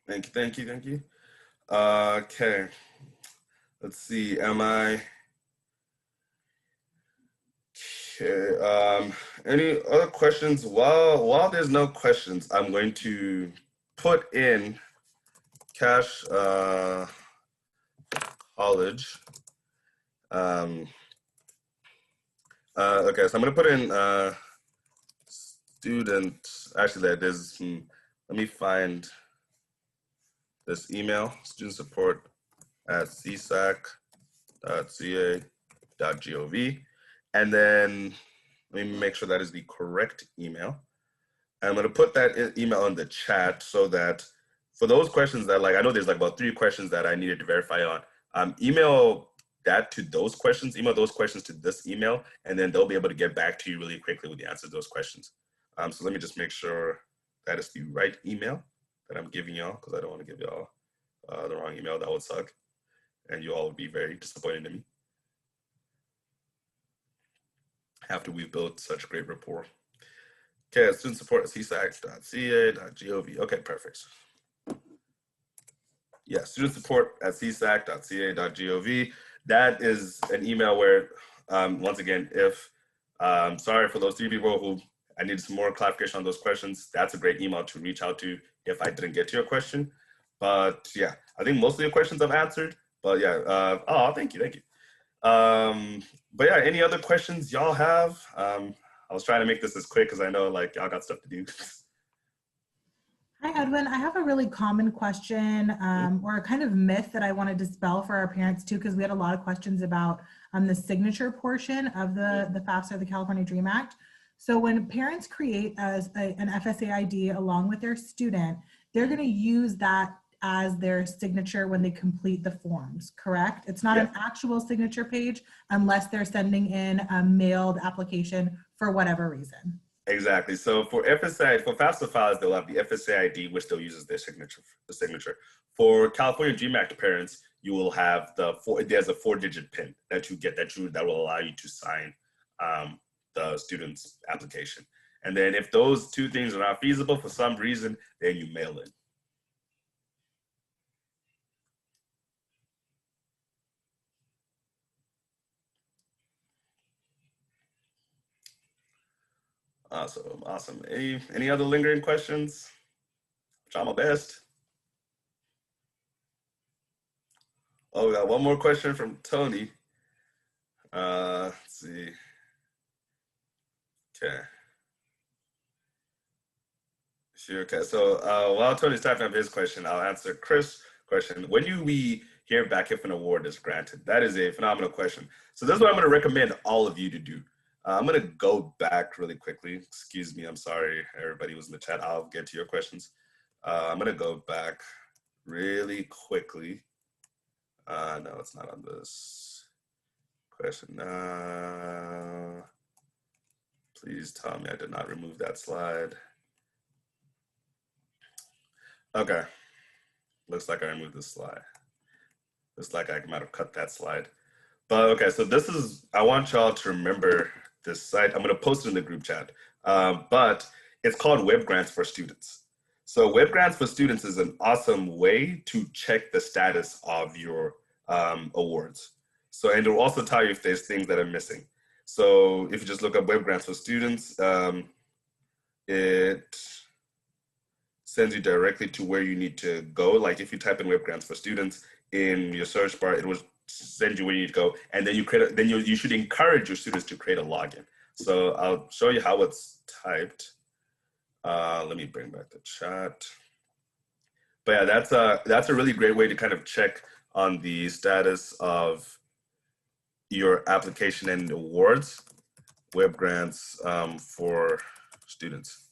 Speaker 5: Thank you. Okay, let's see, okay, any other questions? While there's no questions, I'm going to put in Cash College. Okay, so I'm going to put in student, actually there's, let me find this email, student support at csac.ca.gov. And then let me make sure that is the correct email. And I'm gonna put that email in the chat so that for those questions that I know there's about 3 questions that I needed to verify on, email that to those questions, email those questions to this email, and then they'll be able to get back to you really quickly with the answers to those questions. So let me just make sure that is the right email that I'm giving y'all, because I don't want to give y'all the wrong email. That would suck, and you all would be very disappointed in me after we've built such great rapport. Okay, student support at csac.ca.gov. Okay, perfect. Yeah, student support at csac.ca.gov. That is an email where, once again, if, sorry for those 3 people who I need some more clarification on those questions, that's a great email to reach out to if I didn't get to your question. But yeah, I think most of your questions I've answered, but yeah, thank you. But yeah, any other questions y'all have? I was trying to make this as quick because I know y'all got stuff to do.
Speaker 2: Hi, Edwin. I have a really common question or a kind of myth that I want to dispel for our parents too, because we had a lot of questions about the signature portion of the FAFSA, the California Dream Act. So when parents create an FSA ID along with their student, they're going to use that as their signature when they complete the forms, correct? It's not an actual signature page unless they're sending in a mailed application for whatever reason.
Speaker 5: Exactly. So for FAFSA files, they'll have the FSA ID, which they'll use as their signature. For California Dream Act parents, you will have there's a 4-digit PIN that you get that will allow you to sign the student's application. And then if those 2 things are not feasible for some reason, then you mail it. Awesome. Any other lingering questions? Try my best. Oh, we got one more question from Tony. Let's see. Okay. Sure. Okay. So while Tony's typing up his question, I'll answer Chris' question. When do we hear back if an award is granted? That is a phenomenal question. So this is what I'm going to recommend all of you to do. I'm going to go back really quickly. Excuse me. I'm sorry. Everybody was in the chat. I'll get to your questions. I'm going to go back really quickly. No, it's not on this question. Please tell me I did not remove that slide. Okay. Looks like I removed this slide. Looks like I might have cut that slide. But okay, so I want y'all to remember this site. I'm going to post it in the group chat. But it's called Web Grants for Students. So Web Grants for Students is an awesome way to check the status of your awards. So, and it will also tell you if there's things that are missing. So if you just look up Web Grants for Students, it sends you directly to where you need to go. Like if you type in Web Grants for Students in your search bar, it will send you where you need to go. And then you should encourage your students to create a login. So I'll show you how it's typed. Let me bring back the chat. But yeah, that's a really great way to kind of check on the status of your application and awards. Web Grants for Students.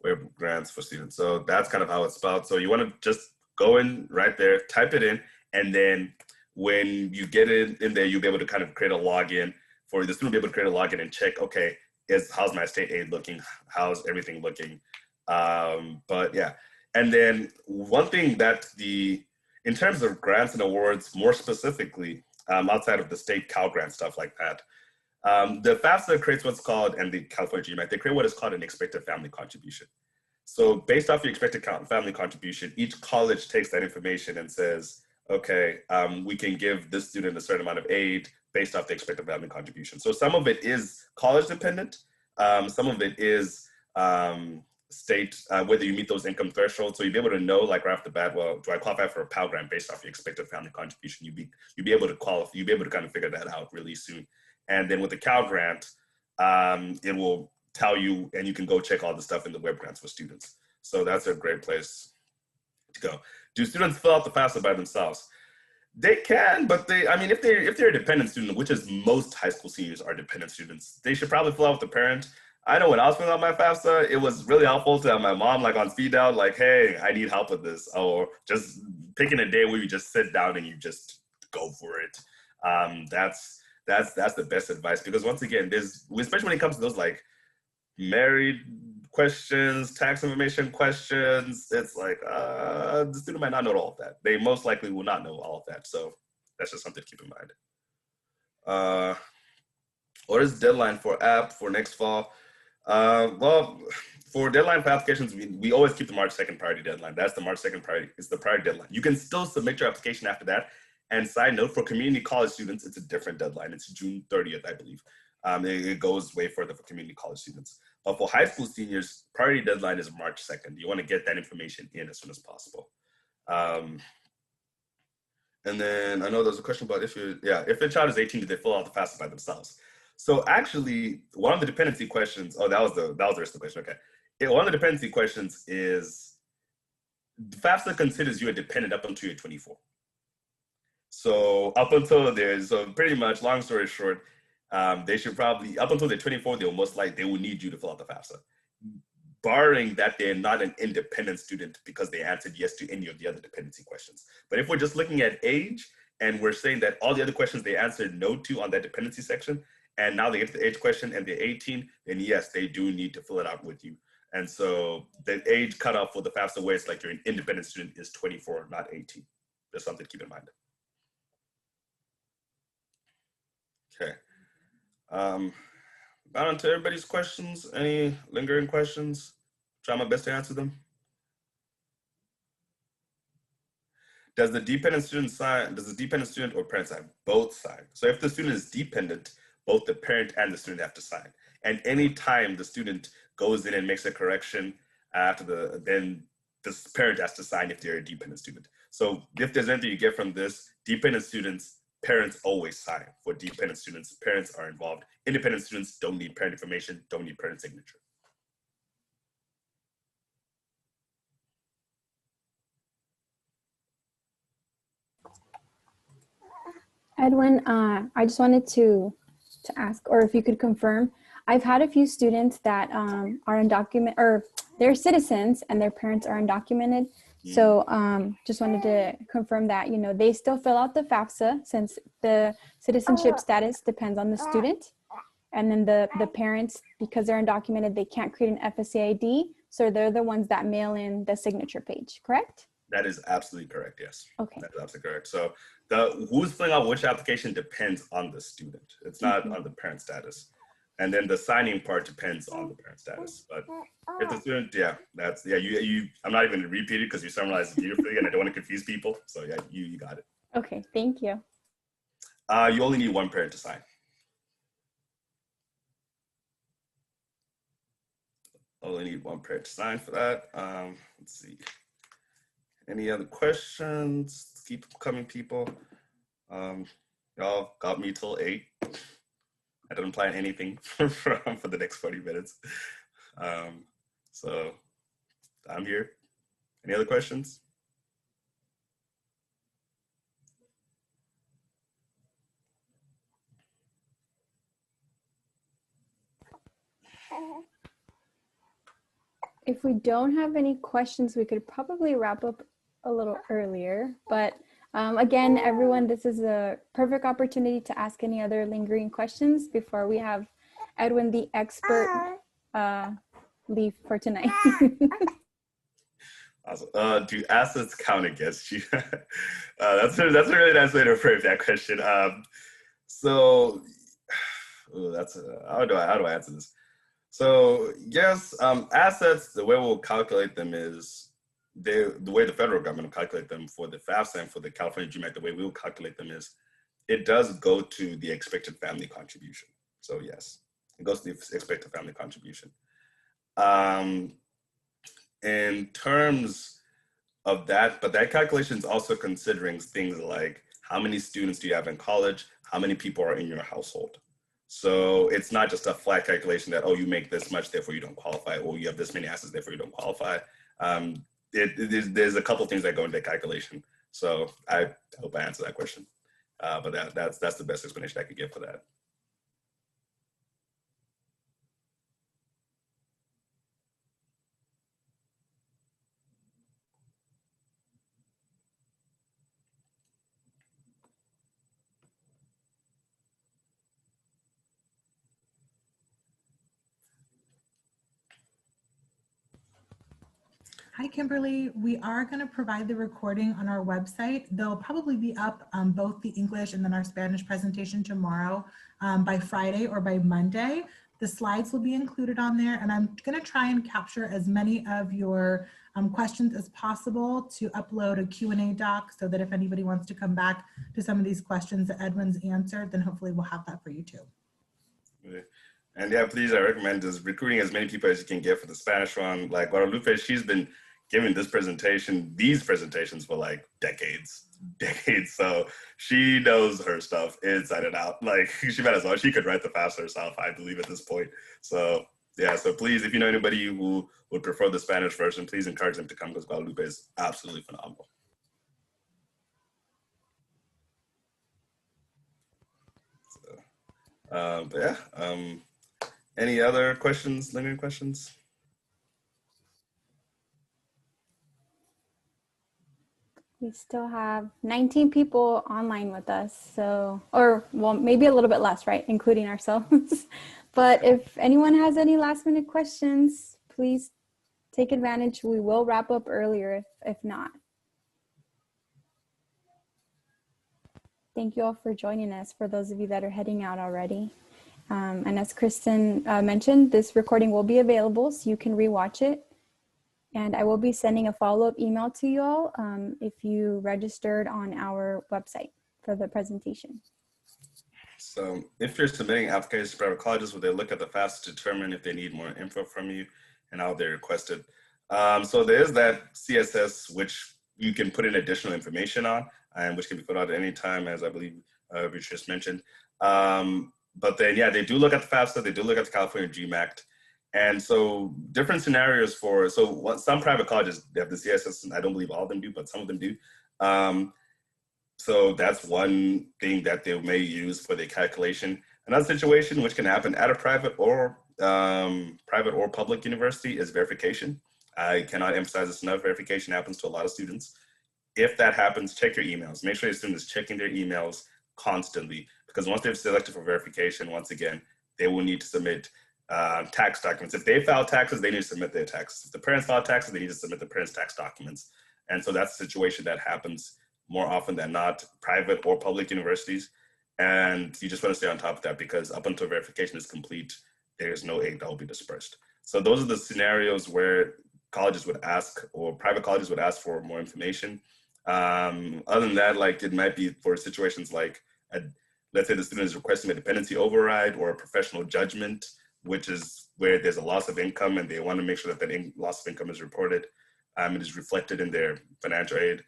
Speaker 5: Web Grants for Students. So that's kind of how it's spelled. So you want to just go in right there, type it in, and then when you get it in there, you'll be able to kind of create a login for the student to be able to create a login and check, okay, how's my state aid looking? How's everything looking? But yeah, and then one thing that in terms of grants and awards, more specifically, outside of the state Cal grant stuff like that, the FAFSA creates what's called, and the California GMAT, they create what is called an expected family contribution. So based off your expected family contribution, each college takes that information and says, okay, we can give this student a certain amount of aid based off the expected family contribution. So some of it is college dependent, some of it is state, whether you meet those income thresholds. So you'll be able to know, like right off the bat, well, do I qualify for a Pell Grant based off your expected family contribution? You'll be able to qualify, you'll be able to kind of figure that out really soon. And then with the Cal Grant, it will tell you, and you can go check all the stuff in the Web Grants for Students. So that's a great place to go. Do students fill out the FAFSA by themselves? They can, but if they're a dependent student, which is most high school seniors are dependent students, they should probably fill out with the parent. I know when I was filling out my FAFSA, it was really helpful to have my mom like on speed dial, like, hey, I need help with this, or just picking a day where you just sit down and you just go for it. That's the best advice, because once again, especially when it comes to those like married questions, tax information questions, it's like the student might not know all of that. They most likely will not know all of that. So that's just something to keep in mind. What is the deadline for app for next fall? Well, for deadline for applications, we always keep the March 2nd priority deadline. That's the March 2nd priority. It's the priority deadline. You can still submit your application after that. And side note, for community college students, it's a different deadline. It's June 30th, I believe. It goes way further for community college students. But for high school seniors, priority deadline is March 2nd. You want to get that information in as soon as possible. And then I know there's a question about if a child is 18, do they fill out the FAFSA by themselves? So actually, one of the dependency questions, that was the rest of the question, okay. One of the dependency questions is, FAFSA considers you a dependent up until you're 24. So up until so pretty much, long story short, they should probably, up until they're 24, they will need you to fill out the FAFSA. Barring that they're not an independent student because they answered yes to any of the other dependency questions. But if we're just looking at age, and we're saying that all the other questions they answered no to on that dependency section, and now they get to the age question and they're 18, then yes, they do need to fill it out with you. And so the age cutoff for the FAFSA where it's like you're an independent student is 24, not 18. There's something to keep in mind. Okay. Got on to everybody's questions. Any lingering questions? Try my best to answer them. Does the dependent student sign, does the dependent student or parent sign? Both sign. So if the student is dependent, both the parent and the student have to sign. And anytime the student goes in and makes a correction then the parent has to sign if they're a dependent student. So if there's anything you get from this, dependent students, parents always sign. For dependent students, parents are involved. Independent students don't need parent information, don't need parent signature.
Speaker 1: Edwin, I just wanted to ask, or if you could confirm, I've had a few students that are undocumented, or they're citizens and their parents are undocumented. So just wanted to confirm that, they still fill out the FAFSA since the citizenship status depends on the student. And then the parents, because they're undocumented, they can't create an FSA ID. So they're the ones that mail in the signature page, correct?
Speaker 5: That is absolutely correct, yes.
Speaker 1: Okay.
Speaker 5: That is absolutely correct. So who's filling out which application depends on the student. It's not on the parent status. And then the signing part depends on the parent status. But if the student, yeah, that's, yeah, I'm not even going to repeat it because you summarized it beautifully and I don't want to confuse people. So yeah, you got it.
Speaker 1: Okay, thank you.
Speaker 5: You only need one parent to sign. Only need one parent to sign for that. Let's see. Any other questions? Keep coming, people. Y'all got me till 8. I didn't plan anything for the next 40 minutes. So I'm here. Any other questions?
Speaker 1: If we don't have any questions, we could probably wrap up a little earlier. But again, everyone, this is a perfect opportunity to ask any other lingering questions before we have Edwin, the expert, leave for tonight.
Speaker 5: Awesome. Do assets count against you? That's a really nice way to frame that question. How do I answer this? So yes, assets, the way we'll calculate them is the way the federal government will calculate them for the FAFSA and for the California GMAC, the way we'll calculate them is it does go to the expected family contribution. So yes, it goes to the expected family contribution. In terms of that, but that calculation is also considering things like how many students do you have in college, how many people are in your household. So it's not just a flat calculation that, oh, you make this much, therefore you don't qualify, or you have this many assets, therefore you don't qualify. There's a couple things that go into that calculation. So I hope I answered that question. But that's the best explanation I could give for that.
Speaker 2: Hi, Kimberly. We are going to provide the recording on our website. They'll probably be up both the English and then our Spanish presentation tomorrow by Friday or by Monday. The slides will be included on there, and I'm going to try and capture as many of your questions as possible to upload a Q&A doc so that if anybody wants to come back to some of these questions that Edwin's answered, then hopefully we'll have that for you too.
Speaker 5: And yeah, please, I recommend just recruiting as many people as you can get for the Spanish one. Like Guadalupe, she's been giving these presentations for like decades. So she knows her stuff inside and out. Like she might as well, she could write the FAFSA herself, I believe at this point. So yeah, so please, if you know anybody who would prefer the Spanish version, please encourage them to come because Guadalupe is absolutely phenomenal. So, but yeah, any other questions, lingering questions?
Speaker 1: We still have 19 people online with us, so, or well, maybe a little bit less, right, including ourselves. But if anyone has any last minute questions, please take advantage. We will wrap up earlier if not. Thank you all for joining us, for those of you that are heading out already. And as Kristen mentioned, this recording will be available so you can rewatch it. And I will be sending a follow-up email to you all if you registered on our website for the presentation.
Speaker 5: So if you're submitting applications to private colleges, will they look at the FAFSA to determine if they need more info from you and how they're requested? So there's that CSS, which you can put in additional information on, and which can be put out at any time, as I believe Rich just mentioned. But then, yeah, they do look at the FAFSA, they do look at the California GMAC. And so different scenarios for, some private colleges, they have the CSS, and I don't believe all of them do, but some of them do. So that's one thing that they may use for the calculation. Another situation which can happen at a private or public university is verification. I cannot emphasize this enough. Verification happens to a lot of students. If that happens, check your emails. Make sure your student is checking their emails constantly, because once they've selected for verification, once again, they will need to submit tax documents. If they file taxes, they need to submit their taxes. If the parents file taxes, they need to submit the parents' tax documents. And so that's a situation that happens more often than not, private or public universities. And you just want to stay on top of that, because up until verification is complete, there's no aid that will be dispersed. So those are the scenarios where colleges would ask, or private colleges would ask for more information. Other than that, like, it might be for situations like, let's say the student is requesting a dependency override or a professional judgment, which is where there's a loss of income and they want to make sure that that loss of income is reported. It is reflected in their financial aid.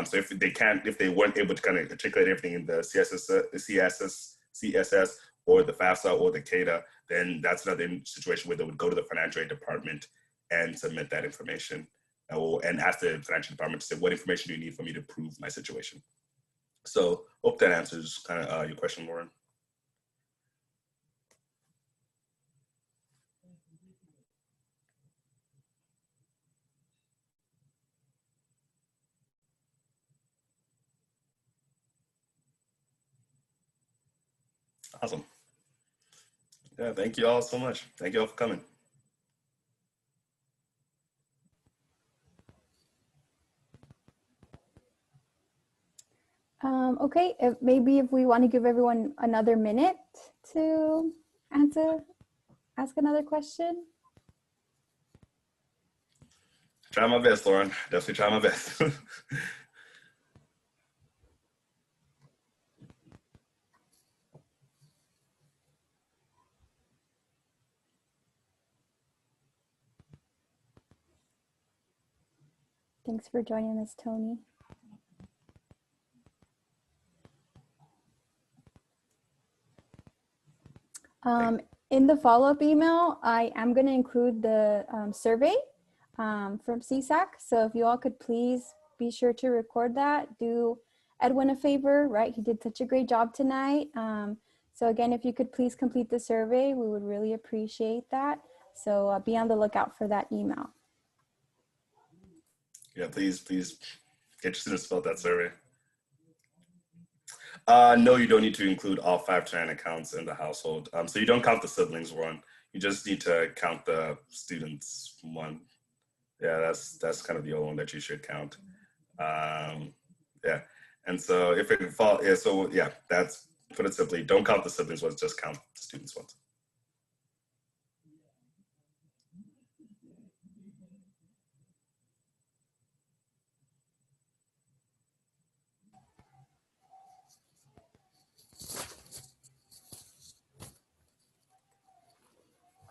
Speaker 5: So if they weren't able to kind of articulate everything in the CSS or the FAFSA or the CADA, then that's another situation where they would go to the financial aid department and submit that information, and ask the financial department to say, what information do you need for me to prove my situation? So hope that answers kind of your question, Lauren. Awesome. Yeah, thank you all so much. Thank you all for coming.
Speaker 1: Okay, maybe if we want to give everyone another minute to ask another question.
Speaker 5: Try my best, Lauren. Definitely try my best.
Speaker 1: Thanks for joining us, Tony. In the follow-up email, I am going to include the survey from CSAC. So if you all could please be sure to record that. Do Edwin a favor, right? He did such a great job tonight. So again, if you could please complete the survey, we would really appreciate that. So be on the lookout for that email.
Speaker 5: Yeah, please get your students to fill out that survey. No, you don't need to include all 529 accounts in the household. So you don't count the siblings one. You just need to count the students one. Yeah, that's kind of the only one that you should count. Yeah, and so if it fall, yeah, so yeah, that's, put it simply, don't count the siblings ones, just count the students ones.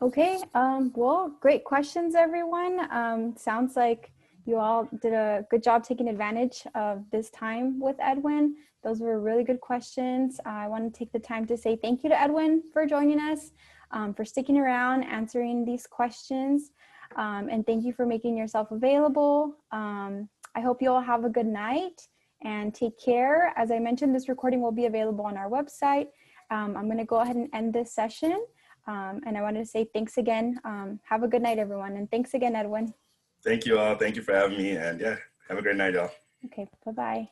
Speaker 1: Okay, well, great questions, everyone. Sounds like you all did a good job taking advantage of this time with Edwin. Those were really good questions. I want to take the time to say thank you to Edwin for joining us, for sticking around, answering these questions, and thank you for making yourself available. I hope you all have a good night and take care. As I mentioned, this recording will be available on our website. I'm going to go ahead and end this session. And I wanted to say thanks again. Have a good night, everyone. And thanks again, Edwin.
Speaker 5: Thank you all. Thank you for having me. And yeah, have a great night, y'all.
Speaker 1: Okay, bye-bye.